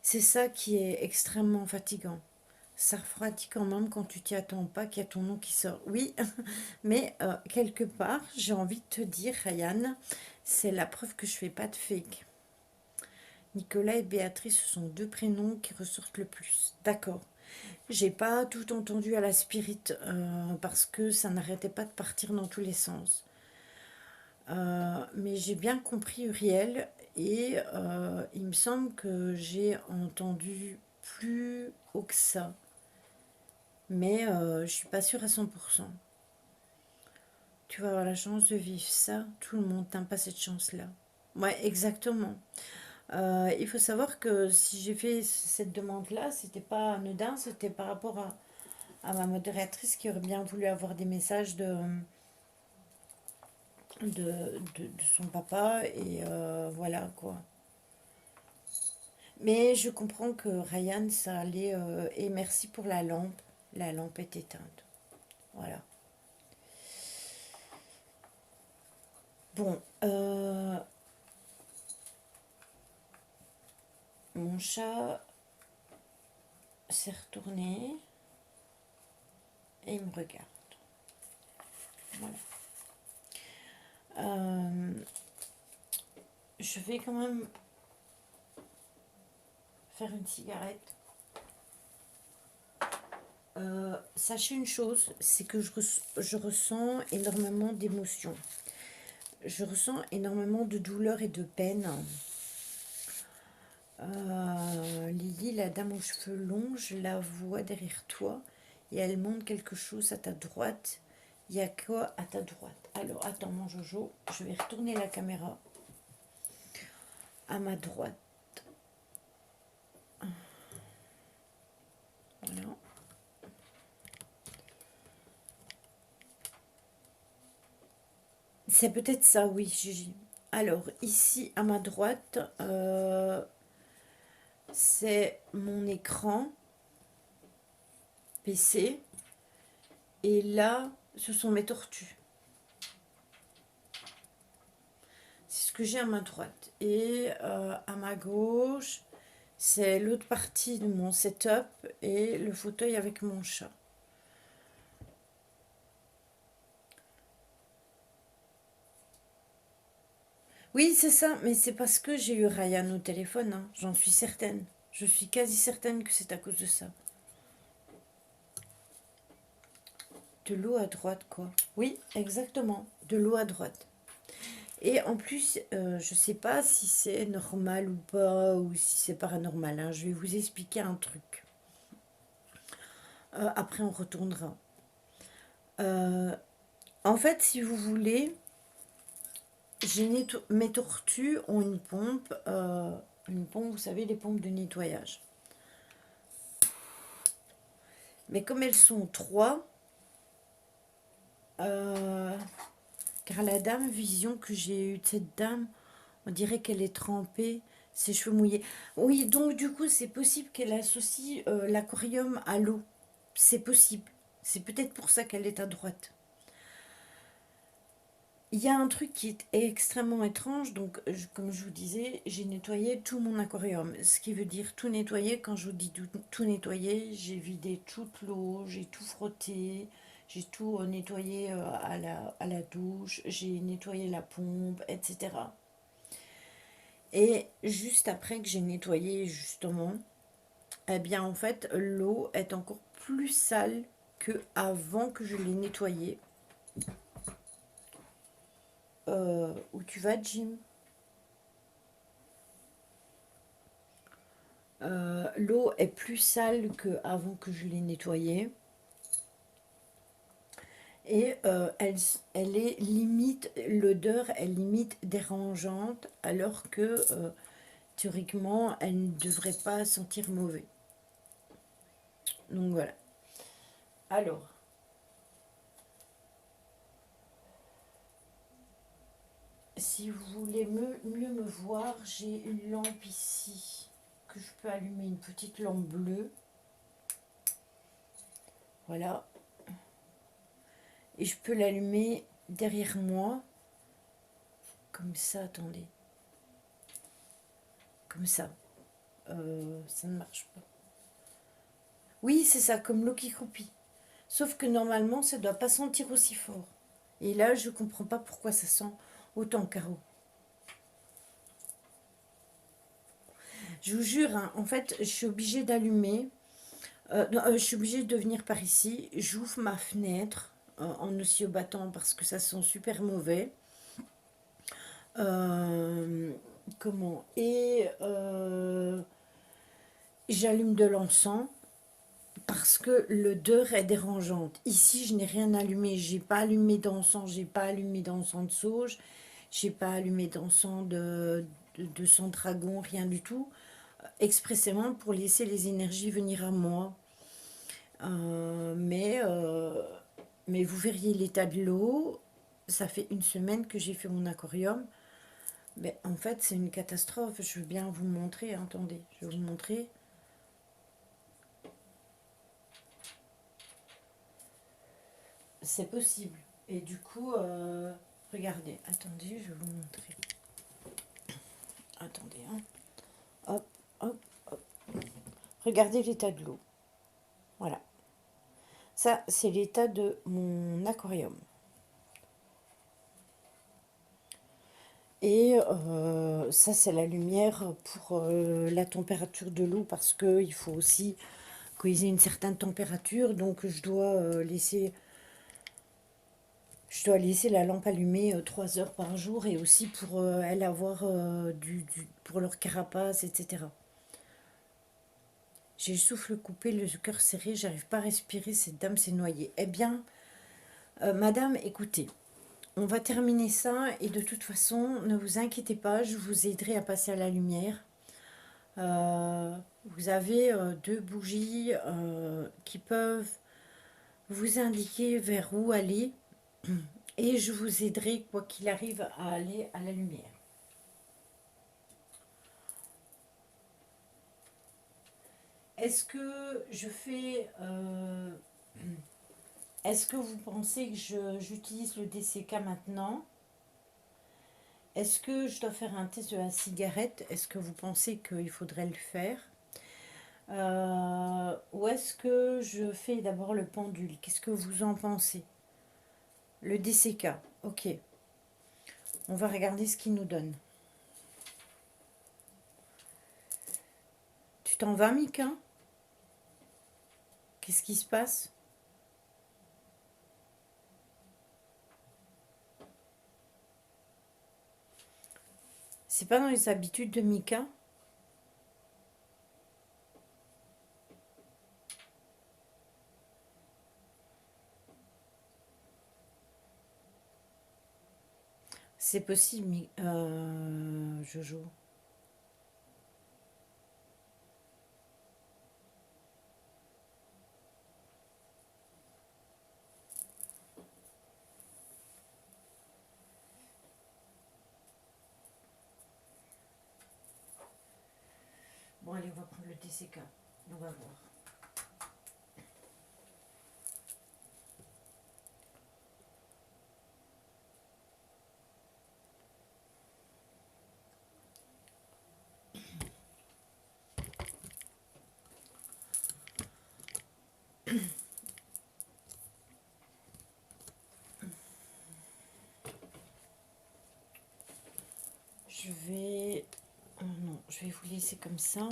c'est ça qui est extrêmement fatigant. Ça refroidit quand même quand tu t'y attends pas qu'il y a ton nom qui sort. Oui, mais quelque part, j'ai envie de te dire, Ryan, c'est la preuve que je fais pas de fake. Nicolas et Béatrice, ce sont deux prénoms qui ressortent le plus. D'accord. J'ai pas tout entendu à la spirit parce que ça n'arrêtait pas de partir dans tous les sens. Mais j'ai bien compris Uriel et il me semble que j'ai entendu plus haut que ça. Mais je suis pas sûre à 100%. Tu vas avoir la chance de vivre ça. Tout le monde n'a pas cette chance-là. Ouais, exactement. Il faut savoir que si j'ai fait cette demande-là, c'était pas anodin, c'était par rapport à ma modératrice qui aurait bien voulu avoir des messages de son papa et voilà quoi. Mais je comprends que Ryan, ça allait et merci pour la lampe. La lampe est éteinte. Voilà. Bon, mon chat s'est retourné et il me regarde. Voilà. Je vais quand même faire une cigarette. Sachez une chose, c'est que je ressens énormément d'émotions. Je ressens énormément de douleur et de peine. Lily, la dame aux cheveux longs, je la vois derrière toi et elle montre quelque chose à ta droite. Il y a quoi à ta droite? Alors, attends, mon Jojo, je vais retourner la caméra à ma droite. Voilà. C'est peut-être ça, oui, Gigi. Alors, ici, à ma droite, c'est mon écran PC. Et là, ce sont mes tortues. C'est ce que j'ai à ma droite. Et à ma gauche, c'est l'autre partie de mon setup et le fauteuil avec mon chat. Oui, c'est ça, mais c'est parce que j'ai eu Ryan au téléphone, hein, j'en suis certaine. Je suis quasi certaine que c'est à cause de ça. De l'eau à droite, quoi. Oui, exactement, de l'eau à droite. Et en plus, je sais pas si c'est normal ou pas, ou si c'est paranormal, hein. Je vais vous expliquer un truc. Après, on retournera. Euh, En fait, si vous voulez, mes tortues ont une pompe, vous savez, les pompes de nettoyage. Mais comme elles sont trois, car la dame vision que j'ai eue de cette dame, on dirait qu'elle est trempée, ses cheveux mouillés. Oui, donc du coup, c'est possible qu'elle associe l'aquarium à l'eau. C'est possible. C'est peut-être pour ça qu'elle est à droite. Il y a un truc qui est extrêmement étrange, donc comme je vous disais, j'ai nettoyé tout mon aquarium. Ce qui veut dire tout nettoyer, quand je vous dis tout nettoyer, j'ai vidé toute l'eau, j'ai tout frotté, j'ai tout nettoyé à la douche, j'ai nettoyé la pompe, etc. Et juste après que j'ai nettoyé justement, eh bien en fait l'eau est encore plus sale que avant que je l'ai nettoyée. Où tu vas, Jim? L'eau est plus sale qu'avant que je l'ai nettoyée. Et elle est limite, l'odeur est limite dérangeante, alors que théoriquement, elle ne devrait pas sentir mauvais. Donc voilà. Alors, si vous voulez mieux me voir, j'ai une lampe ici que je peux allumer, une petite lampe bleue. Voilà. Et je peux l'allumer derrière moi. Comme ça, attendez. Comme ça. Ça ne marche pas. Oui, c'est ça, comme l'eau qui croupit. Sauf que normalement, ça ne doit pas sentir aussi fort. Et là, je ne comprends pas pourquoi ça sent autant, Caro. Je vous jure, hein, en fait, je suis obligée d'allumer. Je suis obligée de venir par ici. J'ouvre ma fenêtre en oscillobattant parce que ça sent super mauvais. Comment Et j'allume de l'encens parce que l'odeur est dérangeante. Ici, je n'ai rien allumé. J'ai pas allumé d'encens. J'ai pas allumé d'encens de sauge. J'ai pas allumé d'encens de sang dragon. Rien du tout. Expressément pour laisser les énergies venir à moi. Mais vous verriez l'état de l'eau. Ça fait une semaine que j'ai fait mon aquarium. Mais en fait, c'est une catastrophe. Je veux bien vous montrer. Attendez, je vais vous montrer. C'est possible. Et du coup, regardez. Attendez, je vais vous montrer. Attendez. Hein. Hop, hop, hop. Regardez l'état de l'eau. Voilà. Ça, c'est l'état de mon aquarium. Et ça, c'est la lumière pour la température de l'eau parce qu'il faut aussi qu'ils aient une certaine température. Donc, je dois laisser la lampe allumée 3 heures par jour et aussi pour elle avoir pour leur carapace, etc. J'ai le souffle coupé, le cœur serré, j'arrive pas à respirer, cette dame s'est noyée. Eh bien, madame, écoutez, on va terminer ça et de toute façon, ne vous inquiétez pas, je vous aiderai à passer à la lumière. Vous avez 2 bougies qui peuvent vous indiquer vers où aller et je vous aiderai, quoi qu'il arrive, à aller à la lumière. Est-ce que je fais... est-ce que vous pensez que j'utilise le DCK maintenant? Est-ce que je dois faire un test de la cigarette? Est-ce que vous pensez qu'il faudrait le faire? Ou est-ce que je fais d'abord le pendule? Qu'est-ce que vous en pensez? Le DCK, ok. On va regarder ce qu'il nous donne. Tu t'en vas, Mika? Qu'est-ce qui se passe? C'est pas dans les habitudes de Mika? C'est possible, Jojo. Bon, allez, on va prendre le TCK. On va voir. Je vais... non, je vais vous laisser comme ça.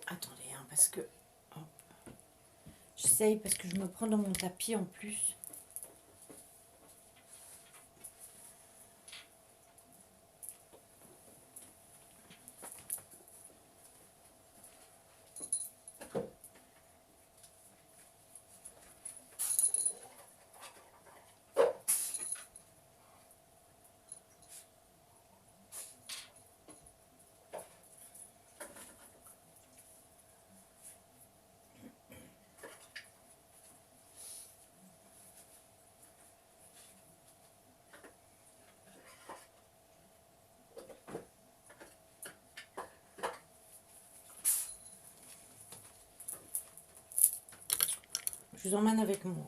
Attendez, hein, parce que... j'essaye parce que je me prends dans mon tapis en plus. Je vous emmène avec moi.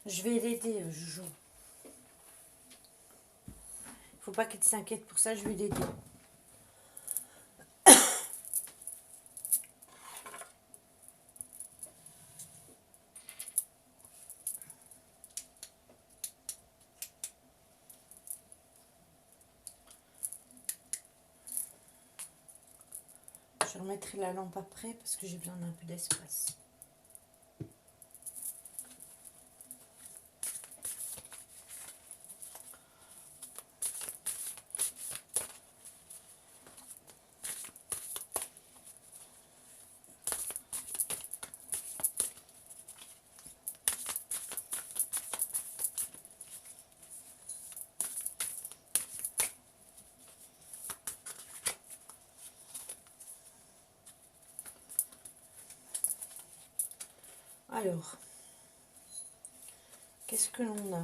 Je vais l'aider, Joujou. Il faut pas qu'elle s'inquiète pour ça, je vais l'aider. Je remettrai la lampe après parce que j'ai besoin d'un peu d'espace. Alors, qu'est-ce que l'on a?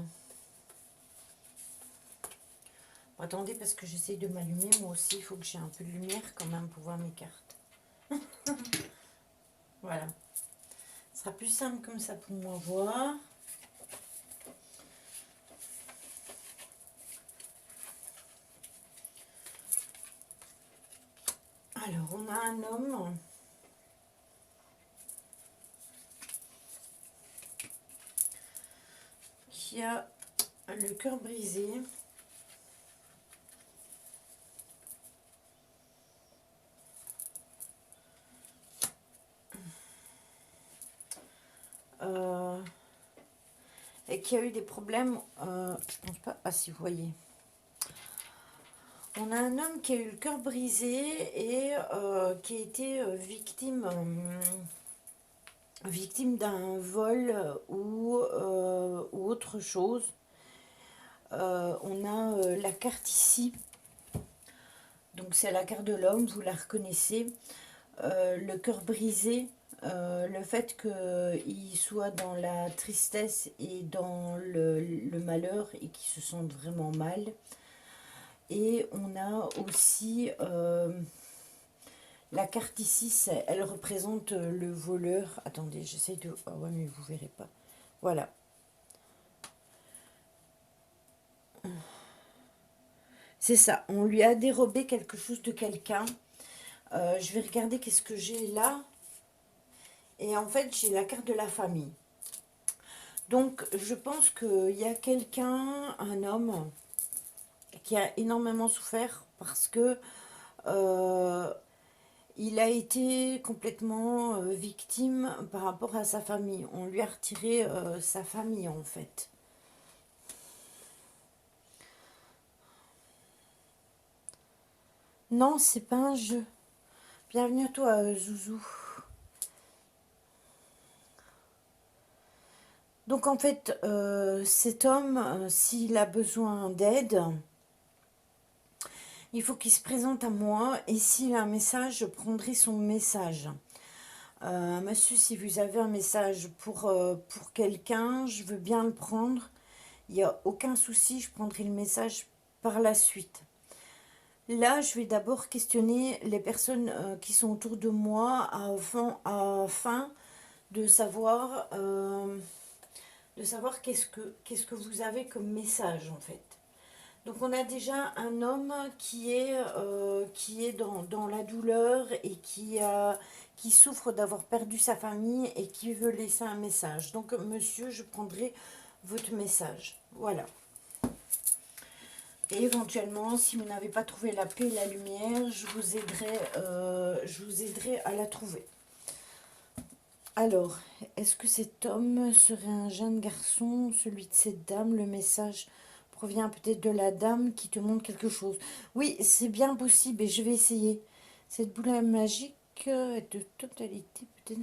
Attendez, parce que j'essaye de m'allumer. Moi aussi, il faut que j'ai un peu de lumière quand même pour voir mes cartes. Voilà. Ce sera plus simple comme ça pour moi voir. Alors, on a un homme qui a le cœur brisé. Et qui a eu des problèmes, je pense pas, ah si vous voyez. On a un homme qui a eu le cœur brisé et qui a été victime d'un vol ou autre chose. On a la carte ici, donc c'est la carte de l'homme, vous la reconnaissez. Le cœur brisé, le fait qu'il soit dans la tristesse et dans le malheur et qu'il se sente vraiment mal. Et on a aussi la carte ici, elle représente le voleur. Attendez, j'essaie de... Ah ouais, mais vous verrez pas. Voilà. C'est ça, on lui a dérobé quelque chose de quelqu'un. Je vais regarder qu'est-ce que j'ai là. Et en fait, j'ai la carte de la famille. Donc, je pense qu'il y a quelqu'un, un homme, qui a énormément souffert parce que il a été complètement victime par rapport à sa famille. On lui a retiré sa famille, en fait. Non, c'est pas un jeu. Bienvenue à toi, Zouzou. Donc en fait, cet homme, s'il a besoin d'aide, il faut qu'il se présente à moi. Et s'il a un message, je prendrai son message. Monsieur, si vous avez un message pour quelqu'un, je veux bien le prendre. Il n'y a aucun souci, je prendrai le message par la suite. Là, je vais d'abord questionner les personnes qui sont autour de moi afin de savoir, qu'est-ce que vous avez comme message en fait. Donc on a déjà un homme qui est dans la douleur et qui souffre d'avoir perdu sa famille et qui veut laisser un message. Donc monsieur, je prendrai votre message. Voilà. Et éventuellement, si vous n'avez pas trouvé la paix et la lumière, je vous aiderai à la trouver. Alors, est-ce que cet homme serait un jeune garçon, celui de cette dame? Le message provient peut-être de la dame qui te montre quelque chose. Oui, c'est bien possible et je vais essayer. Cette boule magique est de totalité peut-être...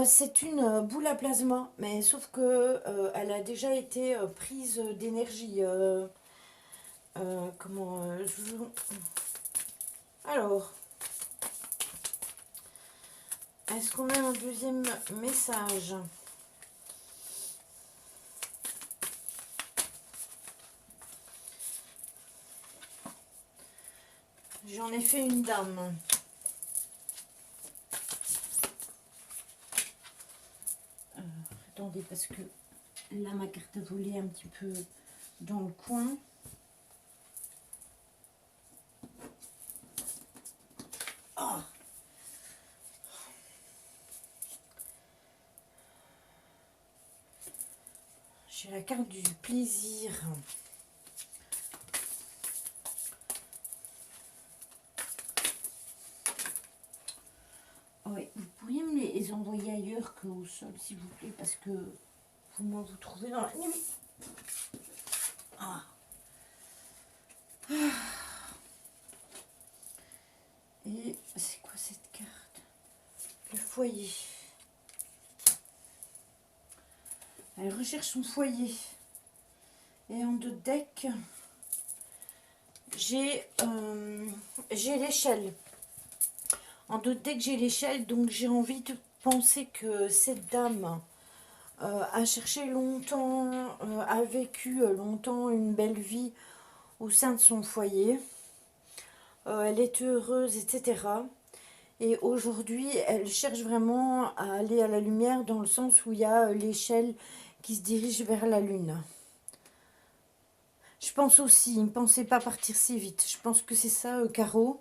c'est une boule à plasma, mais sauf que elle a déjà été prise d'énergie. Alors, est-ce qu'on a un deuxième message? J'en ai fait une dame. Attendez, parce que là, ma carte a volé un petit peu dans le coin. Oh. J'ai la carte du plaisir. Oui, vous pourriez me les envoyer ailleurs qu'au sol, s'il vous plaît, parce que moi vous trouvez dans la nuit. Ah. Et c'est quoi cette carte? Le foyer. Elle recherche son foyer. Et en deux decks, j'ai l'échelle. En deux decks, j'ai l'échelle, donc j'ai envie de penser que cette dame a cherché longtemps, a vécu longtemps une belle vie au sein de son foyer. Elle est heureuse, etc. Et aujourd'hui, elle cherche vraiment à aller à la lumière dans le sens où il y a l'échelle qui se dirige vers la lune. Je pense aussi, ne pensez pas partir si vite. Je pense que c'est ça, Caro.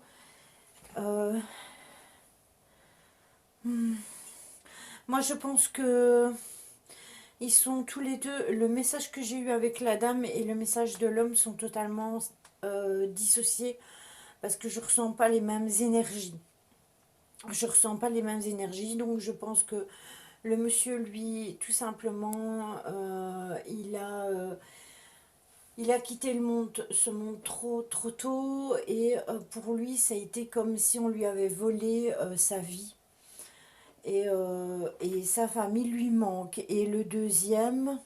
Moi, je pense que ils sont tous les deux. Le message que j'ai eu avec la dame et le message de l'homme sont totalement dissociés parce que je ressens pas les mêmes énergies. Je ressens pas les mêmes énergies, donc je pense que le monsieur, lui, tout simplement, il a quitté ce monde trop tôt et pour lui, ça a été comme si on lui avait volé sa vie. Et sa famille lui manque. Et le deuxième,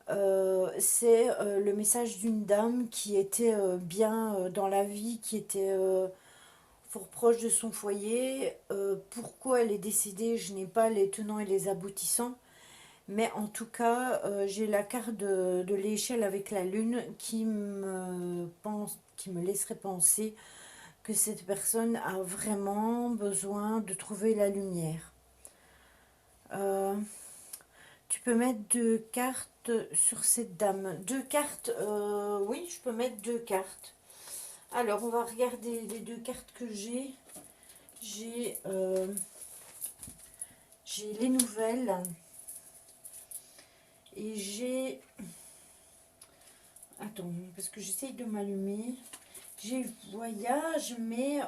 c'est le message d'une dame qui était bien dans la vie, qui était fort proche de son foyer. Pourquoi elle est décédée, je n'ai pas les tenants et les aboutissants. Mais en tout cas, j'ai la carte de l'échelle avec la lune qui me laisserait penser que cette personne a vraiment besoin de trouver la lumière. Tu peux mettre deux cartes sur cette dame. Deux cartes, oui, je peux mettre deux cartes. Alors, on va regarder les deux cartes que j'ai. J'ai les nouvelles. Et j'ai... Attends, parce que j'essaye de m'allumer. J'ai le voyage, mais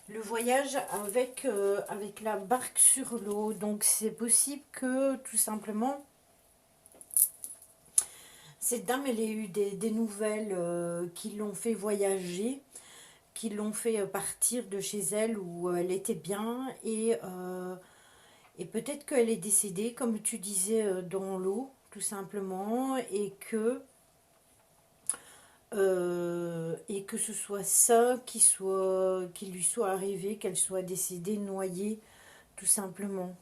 le voyage avec la barque sur l'eau. Donc c'est possible que tout simplement cette dame elle ait eu des nouvelles qui l'ont fait voyager, qui l'ont fait partir de chez elle où elle était bien et peut-être qu'elle est décédée comme tu disais dans l'eau tout simplement et que ce soit ça qui lui soit arrivé, qu'elle soit décédée, noyée, tout simplement.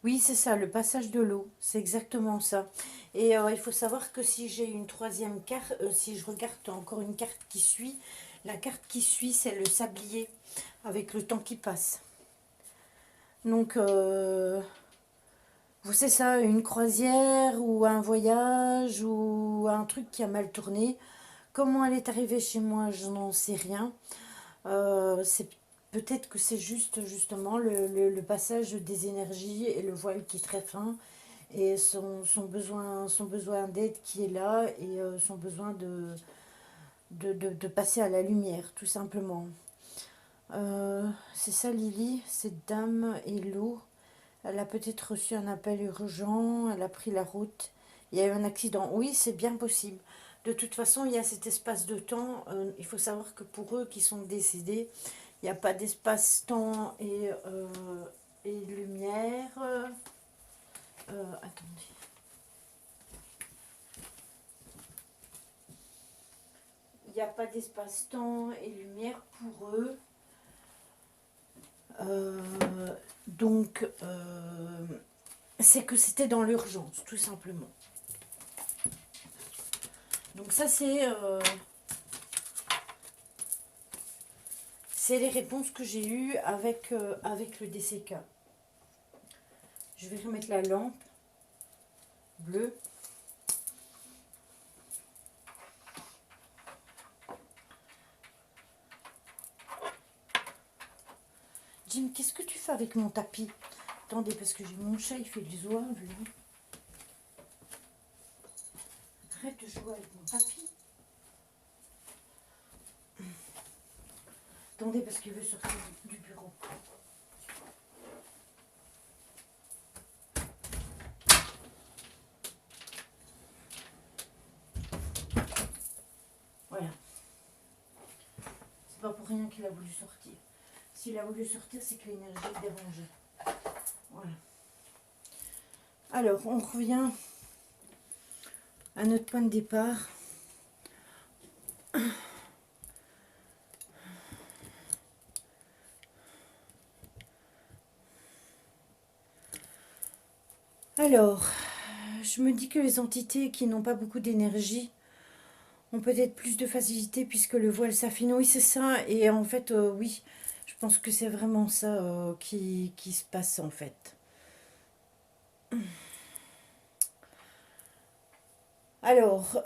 Oui, c'est ça, le passage de l'eau, c'est exactement ça. Et il faut savoir que si j'ai une troisième carte, si je regarde encore une carte qui suit, la carte qui suit, c'est le sablier, avec le temps qui passe. Donc, c'est ça, une croisière ou un voyage ou un truc qui a mal tourné. Comment elle est arrivée chez moi, je n'en sais rien. C'est peut-être que c'est justement le passage des énergies et le voile qui est très fin et son besoin d'aide qui est là et son besoin de passer à la lumière, tout simplement. C'est ça Lily, cette dame est l'eau. Elle a peut-être reçu un appel urgent, elle a pris la route. Il y a eu un accident. Oui, c'est bien possible. De toute façon, il y a cet espace de temps. Il faut savoir que pour eux qui sont décédés, il n'y a pas d'espace-temps et lumière. Attendez. Il n'y a pas d'espace-temps et lumière pour eux. Donc, c'est que c'était dans l'urgence, tout simplement. Donc ça, c'est les réponses que j'ai eues avec, avec le DCK. Je vais remettre la lampe bleue. Jim, qu'est-ce que tu fais avec mon tapis? Attendez, parce que j'ai mon chat, il fait du zouave, là. Arrête de jouer avec mon tapis. Attendez, parce qu'il veut sortir du bureau. Voilà. C'est pas pour rien qu'il a voulu sortir. S'il a voulu sortir, c'est que l'énergie le dérangeait. Voilà. Alors, on revient à notre point de départ. Alors, je me dis que les entités qui n'ont pas beaucoup d'énergie ont peut-être plus de facilité puisque le voile s'affine. Oui, c'est ça. Et en fait, oui, je pense que c'est vraiment ça qui se passe en fait. Alors,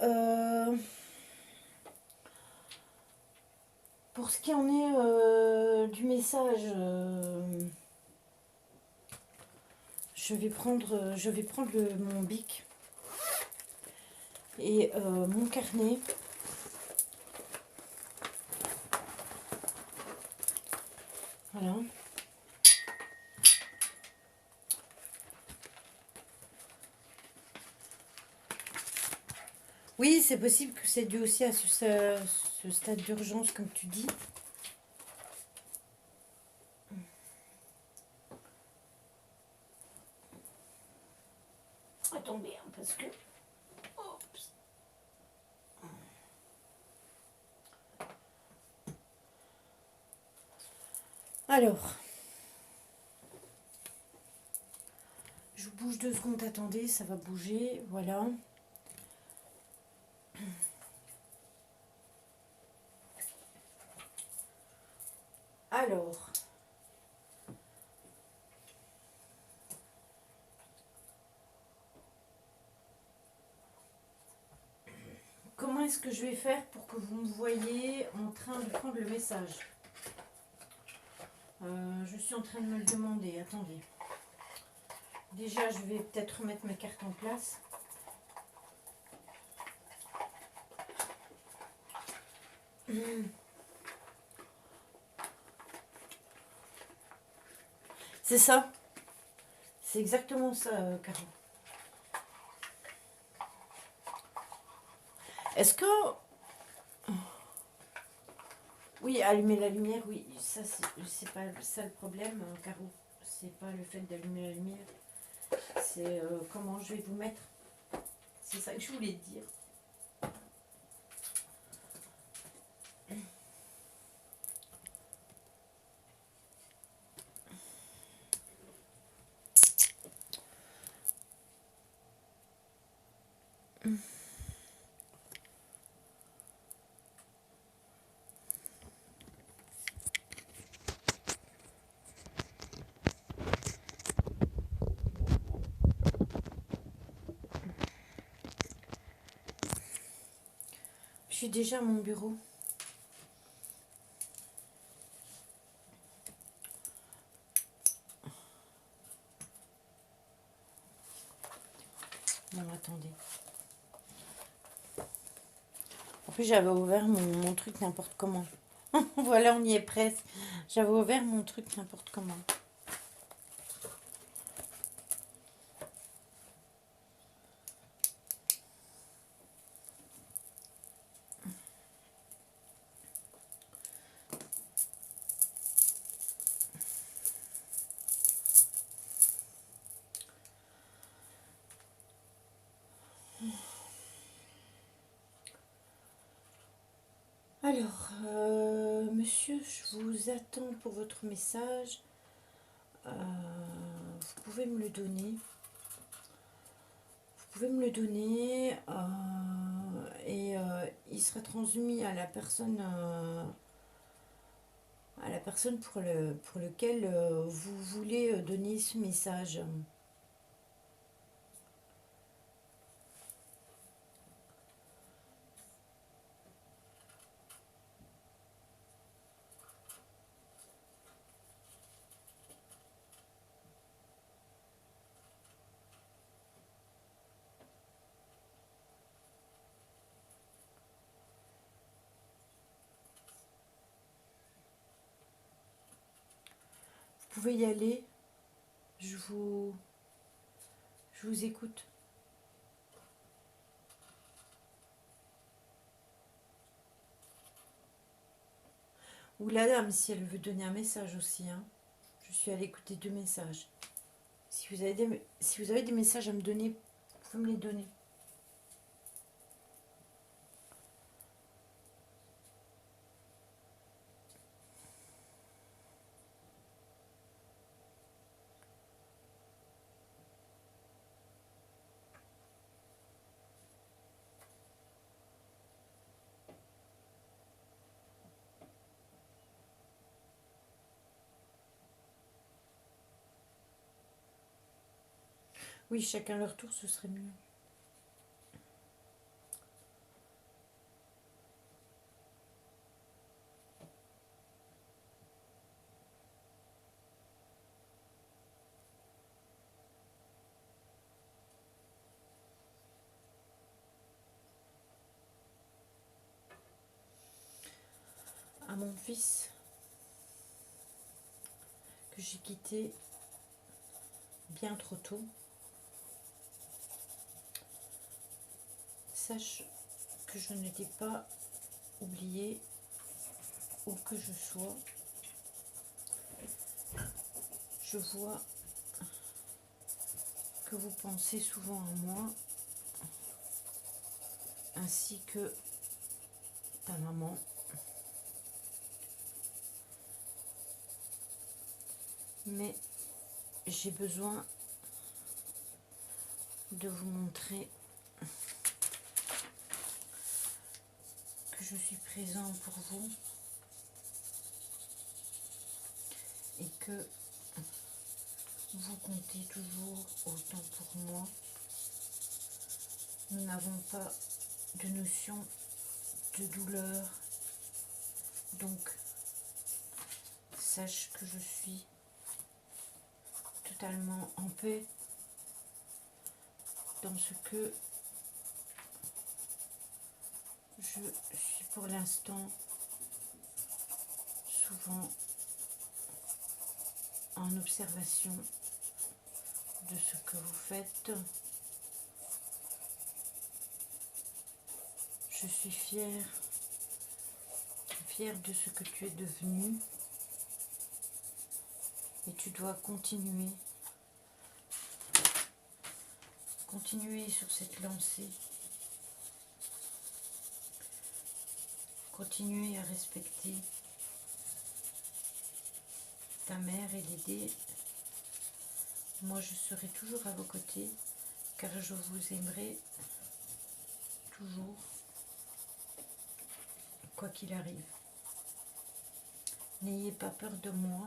pour ce qui en est du message, je vais prendre mon bic et mon carnet. Voilà. Oui, c'est possible que c'est dû aussi à ce stade d'urgence, comme tu dis. Attendez, hein, parce que... Oups. Alors, je bouge 2 secondes, attendez, ça va bouger, voilà. Alors, comment est-ce que je vais faire pour que vous me voyez en train de prendre le message? Je suis en train de me le demander, attendez. Déjà, je vais peut-être remettre mes cartes en place. C'est ça. C'est exactement ça, Caro. Est-ce que... Oui, allumer la lumière, oui, ça c'est pas ça le problème, Caro. C'est pas le fait d'allumer la lumière. C'est comment je vais vous mettre. C'est ça que je voulais dire. Je suis déjà à mon bureau. Non, attendez. En plus, j'avais ouvert mon truc n'importe comment. Voilà, on y est presque. J'avais ouvert mon truc n'importe comment. Alors, monsieur, je vous attends pour votre message. Vous pouvez me le donner. Vous pouvez me le donner. Et il sera transmis à la personne pour lequel vous voulez donner ce message. Vous pouvez y aller. Je vous écoute. Ou la dame, si elle veut donner un message aussi. Hein. Je suis à l'écoute des deux messages. Si vous avez des messages à me donner, vous pouvez me les donner. Oui, chacun leur tour, ce serait mieux. À mon fils, que j'ai quitté bien trop tôt, sache que je ne t'ai pas oublié où que je sois. Je vois que vous pensez souvent à moi, ainsi que ta maman. Mais j'ai besoin de vous montrer que je suis présent pour vous et que vous comptez toujours autant pour moi. Nous n'avons pas de notion de douleur, donc sache que je suis totalement en paix dans ce que je suis pour l'instant souvent en observation de ce que vous faites. Je suis fière de ce que tu es devenu et tu dois continuer sur cette lancée, continuer à respecter ta mère et l'aider. Moi je serai toujours à vos côtés car je vous aimerai toujours, quoi qu'il arrive. N'ayez pas peur de moi.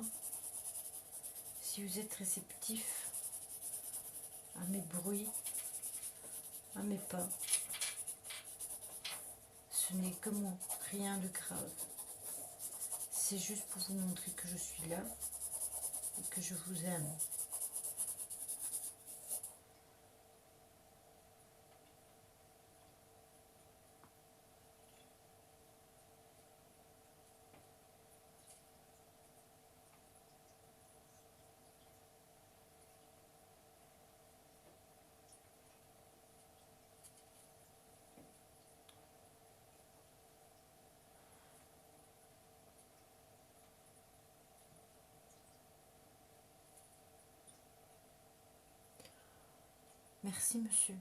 Si vous êtes réceptif à mes bruits, à mes pas, ce n'est que moi, rien de grave. C'est juste pour vous montrer que je suis là et que je vous aime. Merci, monsieur.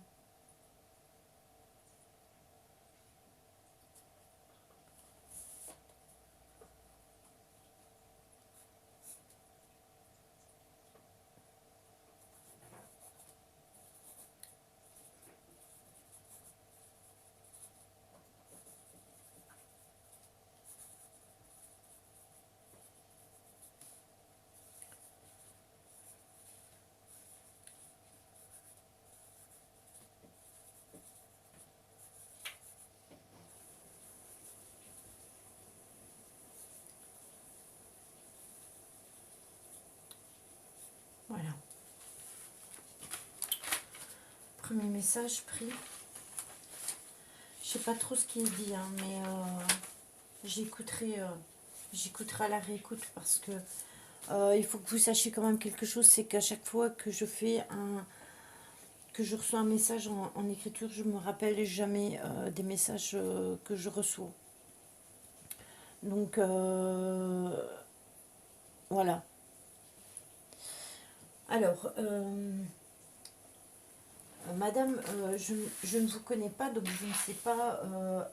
premier message pris. Je sais pas trop ce qui est dit, hein, mais j'écouterai à la réécoute parce que il faut que vous sachiez quand même quelque chose, c'est qu'à chaque fois que je reçois un message en écriture, je me rappelle jamais des messages que je reçois. Donc voilà. Alors, madame, je ne vous connais pas, donc je ne sais pas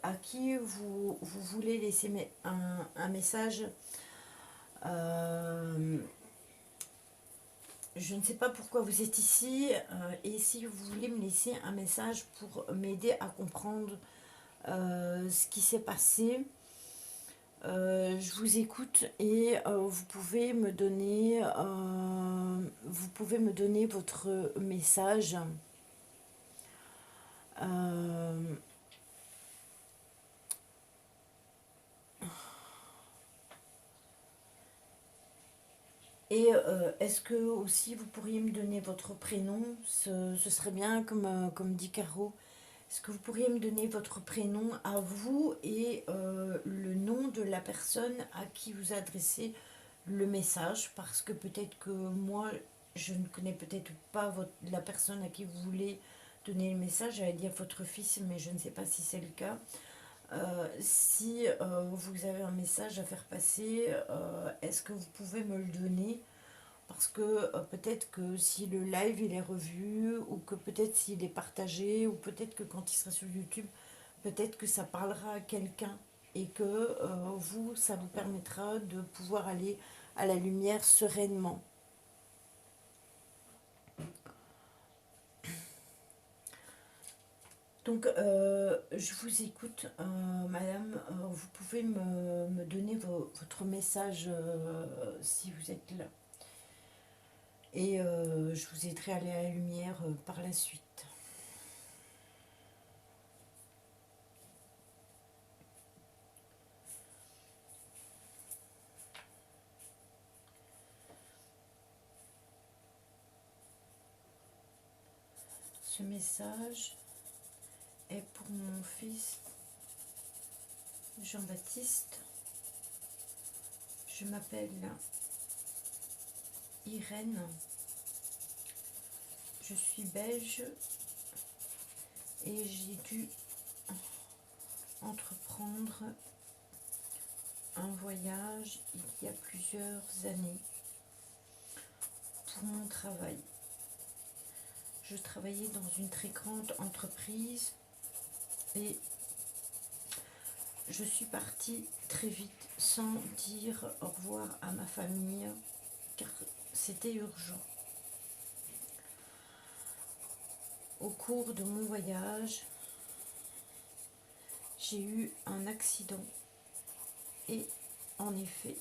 à qui vous voulez laisser un message. Je ne sais pas pourquoi vous êtes ici et si vous voulez me laisser un message pour m'aider à comprendre ce qui s'est passé. Je vous écoute et vous pouvez me donner votre message. Et est-ce que aussi vous pourriez me donner votre prénom? Ce serait bien, comme dit Caro. Est-ce que vous pourriez me donner votre prénom à vous et le nom de la personne à qui vous adressez le message? Parce que peut-être que moi, je ne connais peut-être pas la personne à qui vous voulez donner le message. J'allais dire votre fils, mais je ne sais pas si c'est le cas. Si vous avez un message à faire passer, est-ce que vous pouvez me le donner? Parce que peut-être que si le live il est revu, ou que peut-être s'il est partagé, ou peut-être que quand il sera sur YouTube, peut-être que ça parlera à quelqu'un et que vous, ça vous permettra de pouvoir aller à la lumière sereinement. Donc, je vous écoute, madame. Vous pouvez me donner votre message si vous êtes là. Et je vous aiderai à aller à la lumière par la suite. Ce message est pour mon fils Jean-Baptiste. Je m'appelle Irène. Je suis belge et j'ai dû entreprendre un voyage il y a plusieurs années pour mon travail. Je travaillais dans une très grande entreprise et je suis partie très vite sans dire au revoir à ma famille car c'était urgent. Au cours de mon voyage, j'ai eu un accident et en effet,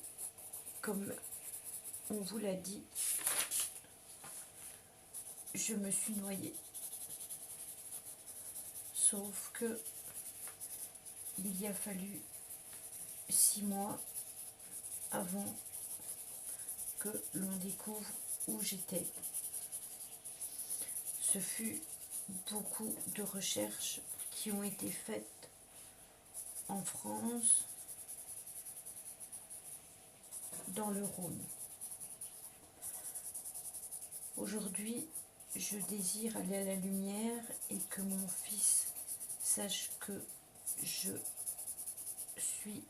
comme on vous l'a dit, je me suis noyée. Sauf que il y a fallu 6 mois avant que l'on découvre où j'étais. Ce fut beaucoup de recherches qui ont été faites en France, dans le Rhône. Aujourd'hui, je désire aller à la lumière et que mon fils sache que je suis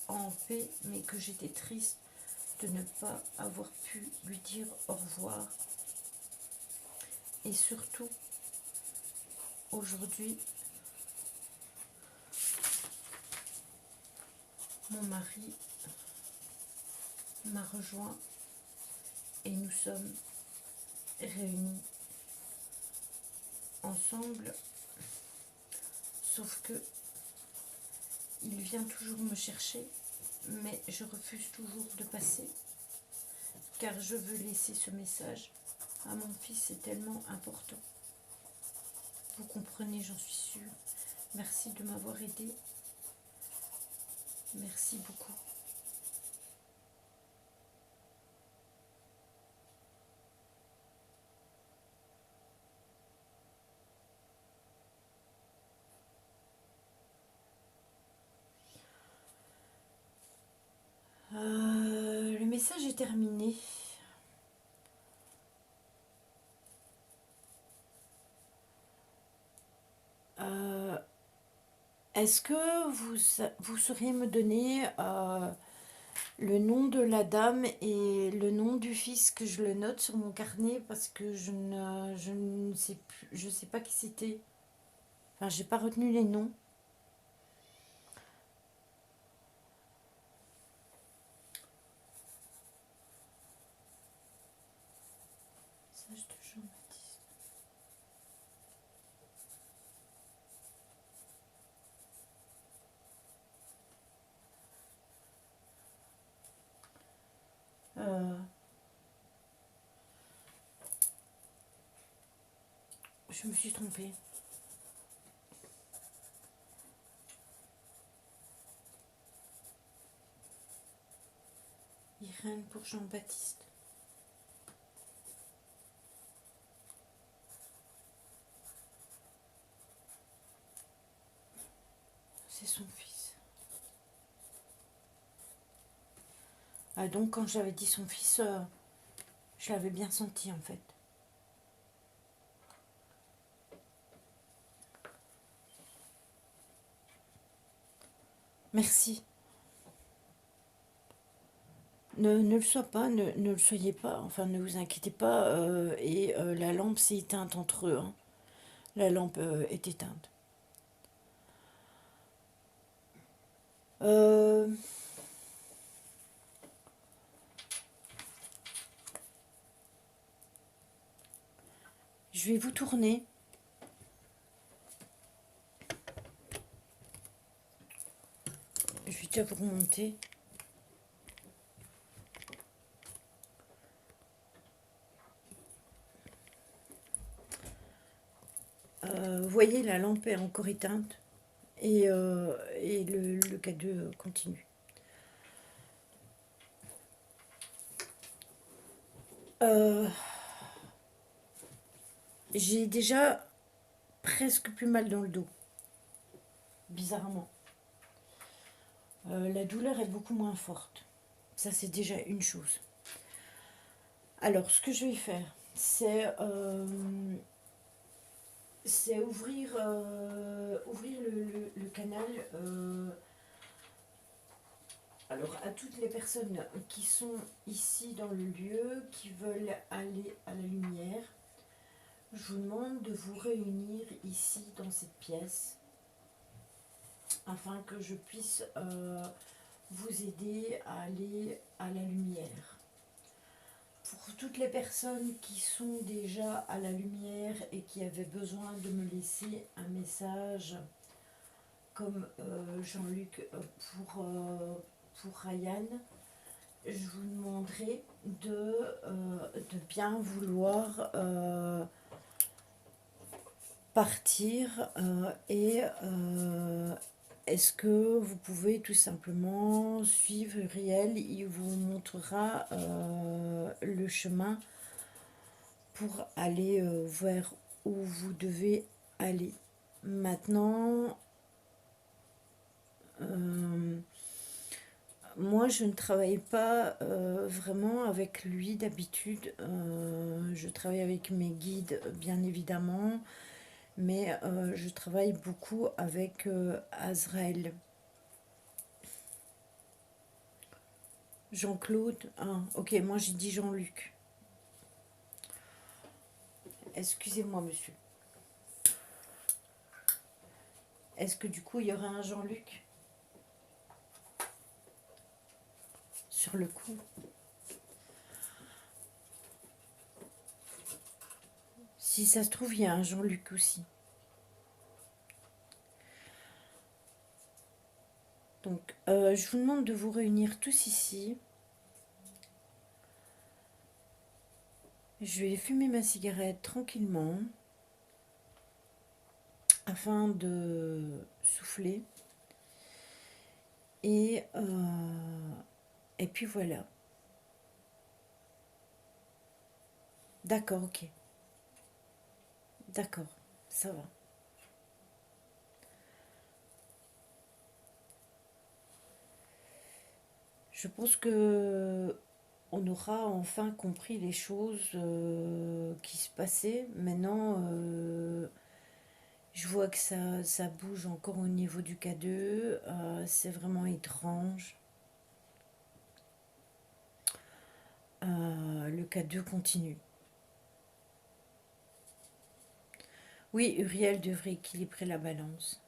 en paix, mais que j'étais triste de ne pas avoir pu lui dire au revoir. Et surtout, aujourd'hui, mon mari m'a rejoint et nous sommes réunis ensemble, sauf que il vient toujours me chercher, mais je refuse toujours de passer car je veux laisser ce message à mon fils, c'est tellement important. Vous comprenez, j'en suis sûre. Merci de m'avoir aidé. Merci beaucoup. terminé. Est-ce que vous sauriez me donner le nom de la dame et le nom du fils, que je le note sur mon carnet, parce que je ne sais plus, je sais pas qui c'était. Enfin, j'ai pas retenu les noms. Sage de Jean-Baptiste. Je me suis trompée. Irène pour Jean-Baptiste. C'est son fils. Ah, donc quand j'avais dit son fils, je l'avais bien senti en fait. Merci. Ne le sois pas, ne le soyez pas, enfin ne vous inquiétez pas. La lampe s'est éteinte entre eux, hein. La lampe est éteinte. Euh, je vais vous tourner. Je vais déjà vous remonter. Vous voyez, la lampe est encore éteinte et le K2 continue. J'ai déjà presque plus mal dans le dos, bizarrement. La douleur est beaucoup moins forte. Ça, c'est déjà une chose. Alors, ce que je vais faire, c'est ouvrir le canal. Alors, à toutes les personnes qui sont ici dans le lieu, qui veulent aller à la lumière, je vous demande de vous réunir ici dans cette pièce afin que je puisse vous aider à aller à la lumière. Pour toutes les personnes qui sont déjà à la lumière et qui avaient besoin de me laisser un message, comme Jean-Luc pour Ryan, je vous demanderai de bien vouloir partir est-ce que vous pouvez tout simplement suivre Uriel? Il vous montrera le chemin pour aller vers où vous devez aller. Maintenant, moi je ne travaille pas vraiment avec lui d'habitude. Je travaille avec mes guides bien évidemment, mais je travaille beaucoup avec Azrael. Jean-Claude, ah, ok, moi j'ai dit Jean-Luc. Excusez-moi, monsieur. Est-ce que du coup il y aura un Jean-Luc sur le coup? Si ça se trouve, il y a un Jean-Luc aussi. Donc, je vous demande de vous réunir tous ici. Je vais fumer ma cigarette tranquillement afin de souffler. Et puis voilà. D'accord, ok. D'accord, ça va. Je pense que on aura enfin compris les choses qui se passaient. Maintenant, je vois que ça bouge encore au niveau du K2. C'est vraiment étrange. Le K2 continue. Oui, Uriel devrait équilibrer la balance.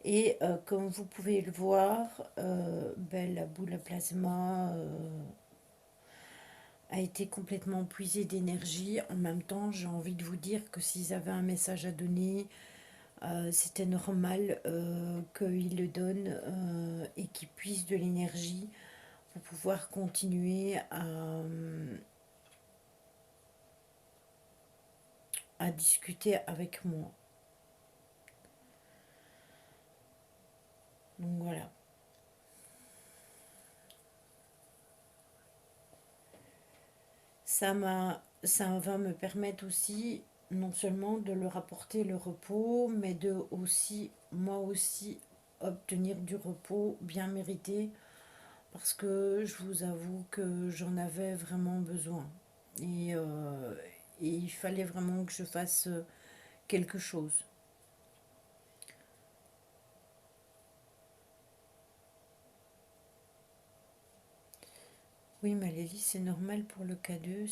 Et comme vous pouvez le voir, la boule à plasma a été complètement épuisée d'énergie. En même temps, j'ai envie de vous dire que s'ils avaient un message à donner, c'était normal qu'ils le donnent et qu'ils puissent de l'énergie pour pouvoir continuer à discuter avec moi. Donc voilà. Ça va me permettre aussi non seulement de leur apporter le repos, mais de aussi, moi aussi, obtenir du repos bien mérité, parce que je vous avoue que j'en avais vraiment besoin. Et, euh, et il fallait vraiment que je fasse quelque chose. Oui, Malélie, c'est normal pour le K2,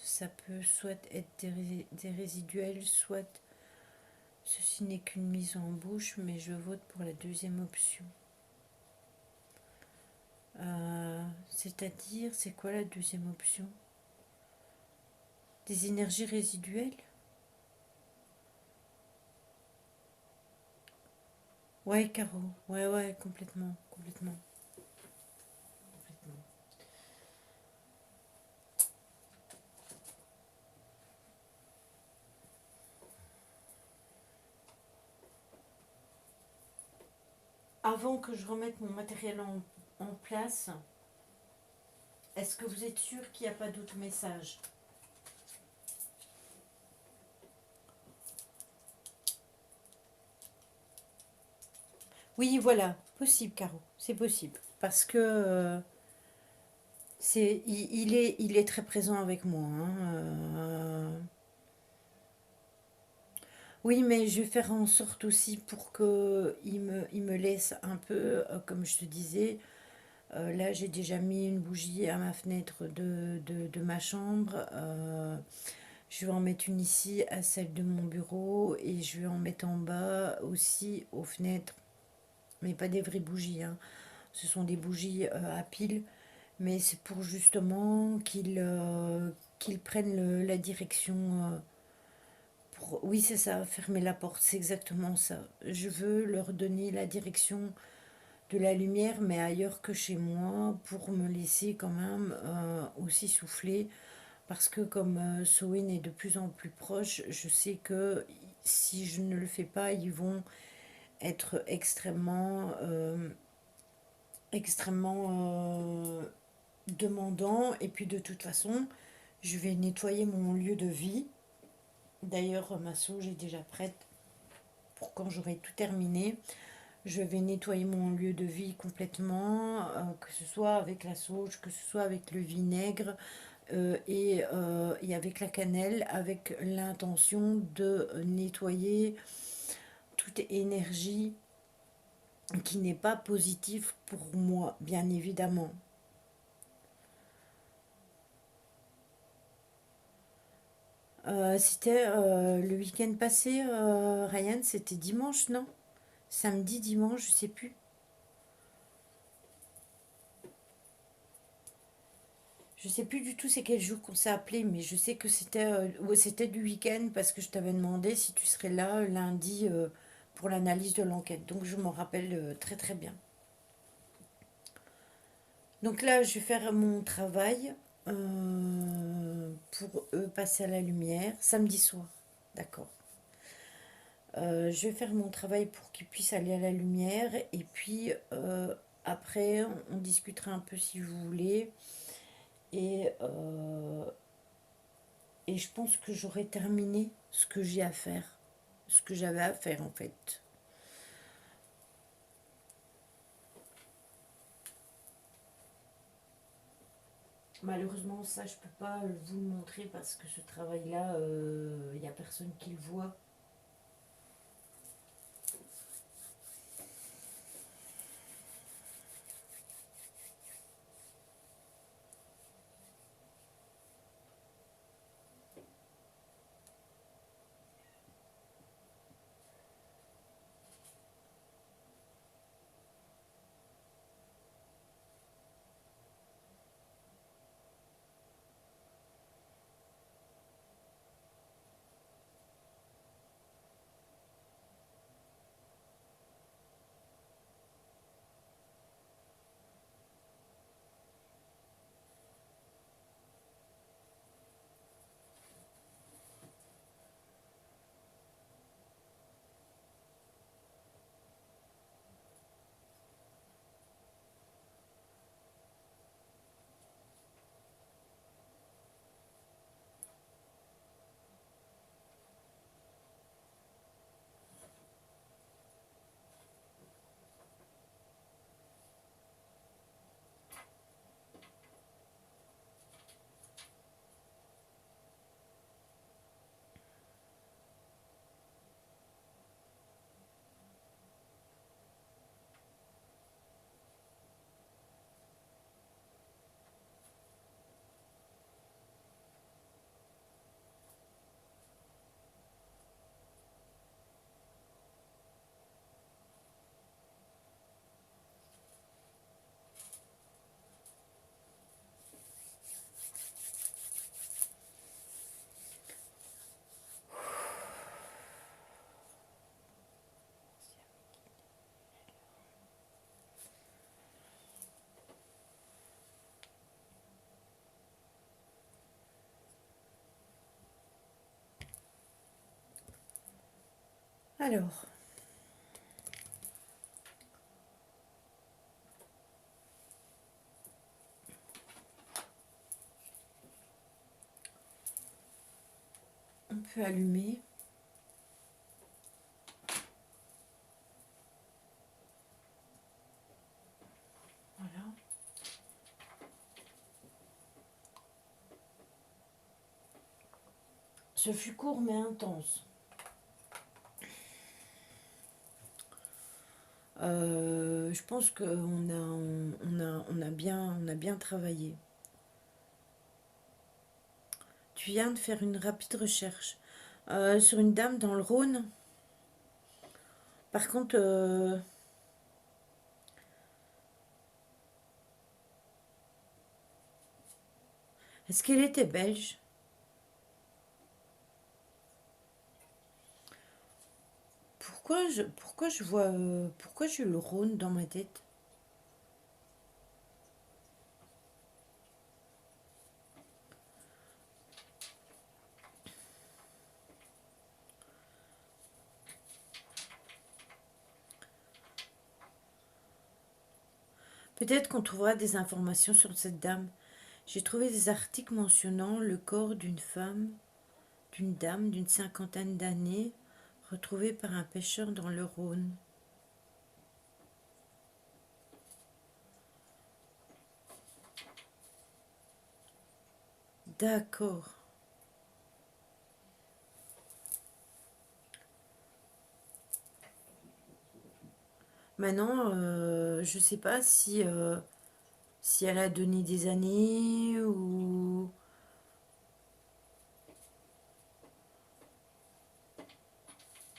ça peut soit être des résiduels, soit ceci n'est qu'une mise en bouche, mais je vote pour la deuxième option. C'est-à-dire, c'est quoi la deuxième option? Des énergies résiduelles? Ouais, Caro. Ouais, ouais, complètement, complètement, complètement. Avant que je remette mon matériel en place, est-ce que vous êtes sûr qu'il n'y a pas d'autres messages? Oui, voilà, possible, Caro, c'est possible. Parce que il est très présent avec moi, hein, oui, mais je vais faire en sorte aussi pour que il me laisse un peu, comme je te disais. Là, j'ai déjà mis une bougie à ma fenêtre de ma chambre. Je vais en mettre une ici à celle de mon bureau et je vais en mettre en bas aussi aux fenêtres. Mais pas des vraies bougies, hein. Ce sont des bougies à pile. Mais c'est pour justement qu'ils prennent la direction. Oui, c'est ça, fermer la porte, c'est exactement ça. Je veux leur donner la direction de la lumière, mais ailleurs que chez moi, pour me laisser quand même aussi souffler. Parce que comme Soin est de plus en plus proche, je sais que si je ne le fais pas, ils vont être extrêmement demandants. Et puis de toute façon, je vais nettoyer mon lieu de vie. D'ailleurs, ma sauge est déjà prête pour quand j'aurai tout terminé. Je vais nettoyer mon lieu de vie complètement, que ce soit avec la sauge, que ce soit avec le vinaigre et avec la cannelle, avec l'intention de nettoyer toute énergie qui n'est pas positive pour moi, bien évidemment. C'était le week-end passé, Ryan, c'était dimanche, non? Samedi, dimanche, je sais plus. Je sais plus du tout c'est quel jour qu'on s'est appelé, mais je sais que ouais, c'était du week-end parce que je t'avais demandé si tu serais là lundi pour l'analyse de l'enquête. Donc je m'en rappelle très très bien. Donc là, je vais faire mon travail pour eux passer à la lumière samedi soir. D'accord. Je vais faire mon travail pour qu'ils puissent aller à la lumière et puis après, on discutera un peu si vous voulez. Et, euh, et je pense que j'aurai terminé ce que j'ai à faire, ce que j'avais à faire en fait. Malheureusement, ça, je peux pas vous le montrer parce que ce travail-là, il n'y a personne qui le voit. Alors, on peut allumer. Voilà. Ce fut court mais intense. Je pense qu'on a bien travaillé. Tu viens de faire une rapide recherche sur une dame dans le Rhône. Par contre, est-ce qu'elle était belge? Pourquoi j'ai le Rhône dans ma tête? Peut-être qu'on trouvera des informations sur cette dame. J'ai trouvé des articles mentionnant le corps d'une femme, d'une dame d'une cinquantaine d'années, retrouvée par un pêcheur dans le Rhône. D'accord. Maintenant, je sais pas si elle a donné des années ou...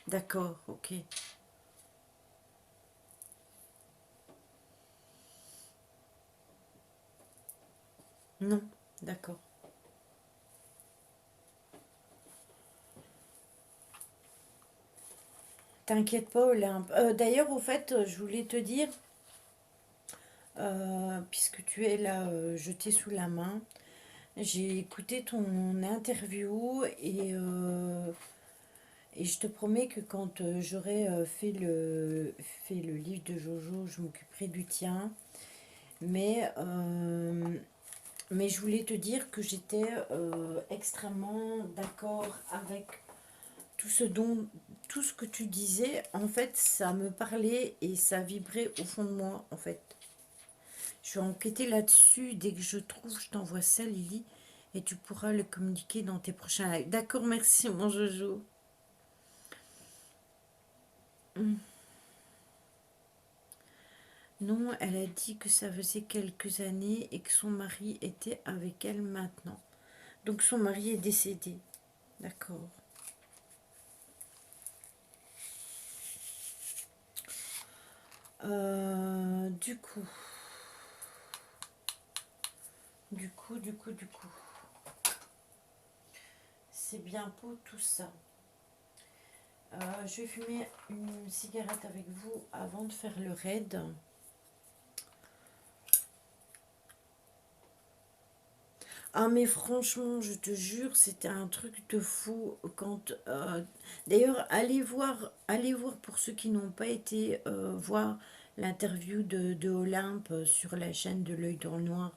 D'accord, ok. Non, d'accord. T'inquiète pas, Olympe. D'ailleurs, au fait, je voulais te dire, puisque tu es là, jeté sous la main, j'ai écouté ton interview et je te promets que quand j'aurai fait le livre de Jojo, je m'occuperai du tien. Mais, euh, mais je voulais te dire que j'étais extrêmement d'accord avec tout tout ce que tu disais. En fait, ça me parlait et ça vibrait au fond de moi, en fait. Je vais enquêter là-dessus. Dès que je trouve, je t'envoie ça, Lily. Et tu pourras le communiquer dans tes prochains lives. D'accord, merci, mon Jojo. Non, elle a dit que ça faisait quelques années et que son mari était avec elle maintenant. Donc son mari est décédé. D'accord. Du coup. C'est bien beau tout ça. Je vais fumer une cigarette avec vous avant de faire le raid. Ah mais franchement, je te jure, c'était un truc de fou quand. D'ailleurs, allez voir pour ceux qui n'ont pas été voir l'interview de Olympe sur la chaîne de l'œil dans le noir.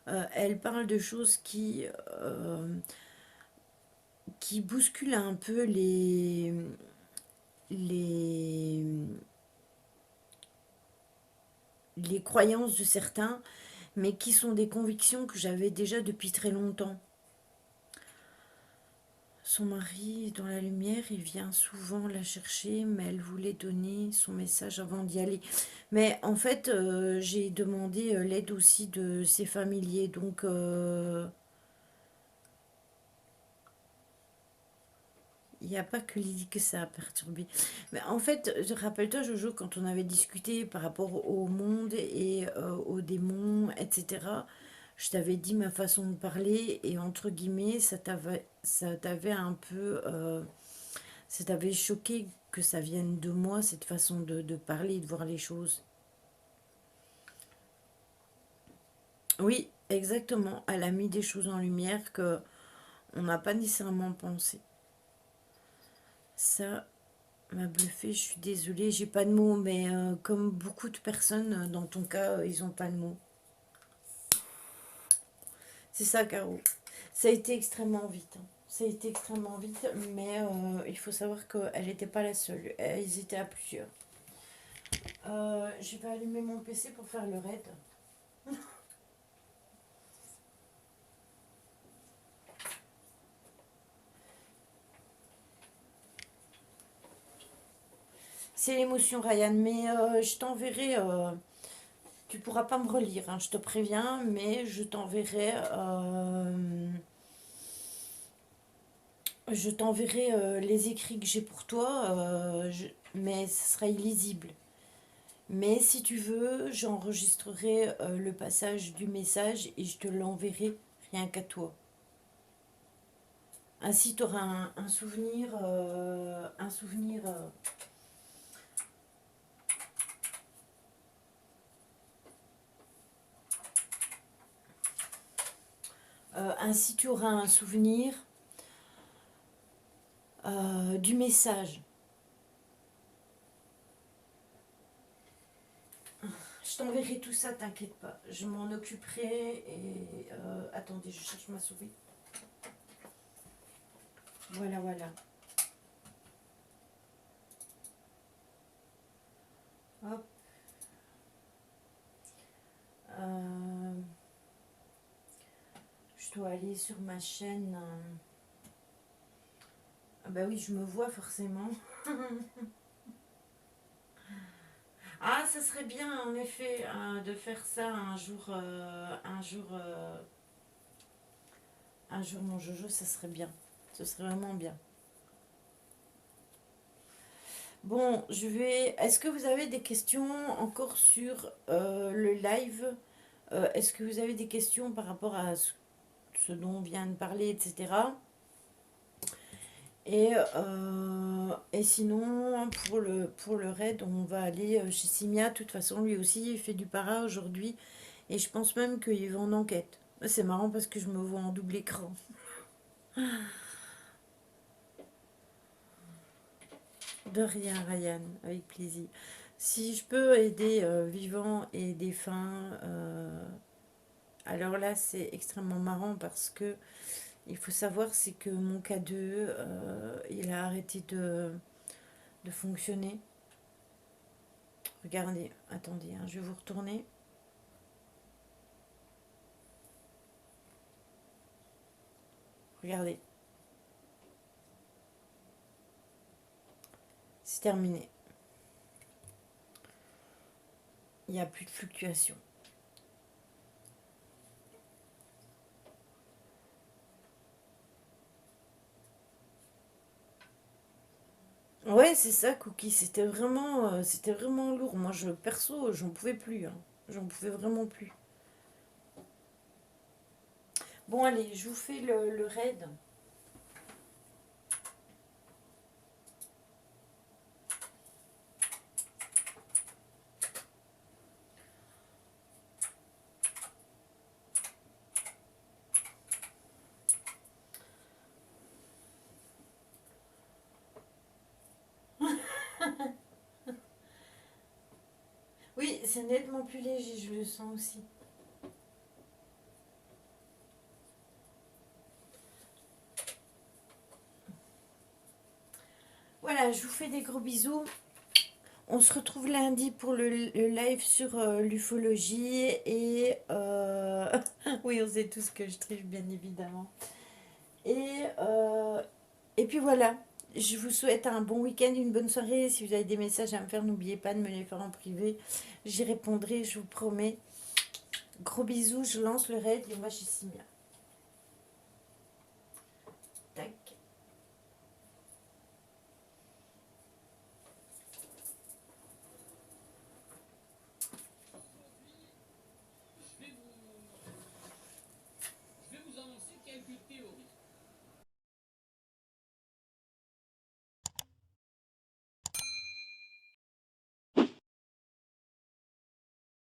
Elle parle de choses qui bousculent un peu les, les croyances de certains, mais qui sont des convictions que j'avais déjà depuis très longtemps. Son mari est dans la lumière, il vient souvent la chercher, mais elle voulait donner son message avant d'y aller. Mais en fait, j'ai demandé l'aide aussi de ses familiers, donc il n'y a pas que Lily que ça a perturbé. Mais en fait, rappelle-toi, Jojo, quand on avait discuté par rapport au monde et aux démons, etc., je t'avais dit ma façon de parler et entre guillemets, ça t'avait un peu... ça t'avait choqué que ça vienne de moi, cette façon de parler et de voir les choses. Oui, exactement. Elle a mis des choses en lumière que on n'a pas nécessairement pensé. Ça m'a bluffé, je suis désolée, j'ai pas de mots, mais comme beaucoup de personnes, dans ton cas, ils ont pas de mots. C'est ça, Caro. Ça a été extrêmement vite, hein. Ça a été extrêmement vite, mais il faut savoir qu'elle n'était pas la seule. Ils étaient à plusieurs. Je vais allumer mon PC pour faire le raid. C'est l'émotion, Ryan, mais je t'enverrai. Tu pourras pas me relire, hein, je te préviens, mais je t'enverrai les écrits que j'ai pour toi, mais ce sera illisible. Mais si tu veux, j'enregistrerai le passage du message et je te l'enverrai rien qu'à toi. Ainsi, tu auras un souvenir, ainsi tu auras un souvenir du message. Je t'enverrai tout ça, t'inquiète pas. Je m'en occuperai et... attendez, je cherche ma souris. Voilà, voilà. Hop. Euh, je dois aller sur ma chaîne. Ah bah oui, je me vois forcément. Ah, ça serait bien en effet de faire ça un jour mon Jojo, ça serait bien. Ce serait vraiment bien. Bon, je vais. Est-ce que vous avez des questions encore sur le live? Est-ce que vous avez des questions par rapport à ce dont on vient de parler, etc. Et sinon, pour le raid, on va aller chez Simia. De toute façon, lui aussi, il fait du para aujourd'hui. Et je pense même qu'il va en enquête. C'est marrant parce que je me vois en double écran. De rien, Ryan, avec plaisir. Si je peux aider vivants et défunts, alors là, c'est extrêmement marrant parce que il faut savoir, c'est que mon K2, il a arrêté de fonctionner. Regardez, attendez, hein, je vais vous retourner. Regardez. C'est terminé. Il n'y a plus de fluctuation. Ouais, c'est ça, Cookie. C'était vraiment lourd. Moi, perso, j'en pouvais plus, hein. J'en pouvais vraiment plus. Bon, allez, je vous fais le raid. Oui, c'est nettement plus léger, je le sens aussi. Voilà, je vous fais des gros bisous. On se retrouve lundi pour le live sur l'ufologie et oui, on sait tous que je triche bien évidemment. Et, euh, et puis voilà, je vous souhaite un bon week-end, une bonne soirée. Si vous avez des messages à me faire, n'oubliez pas de me les faire en privé. J'y répondrai, je vous promets. Gros bisous, je lance le raid et moi chez Simia.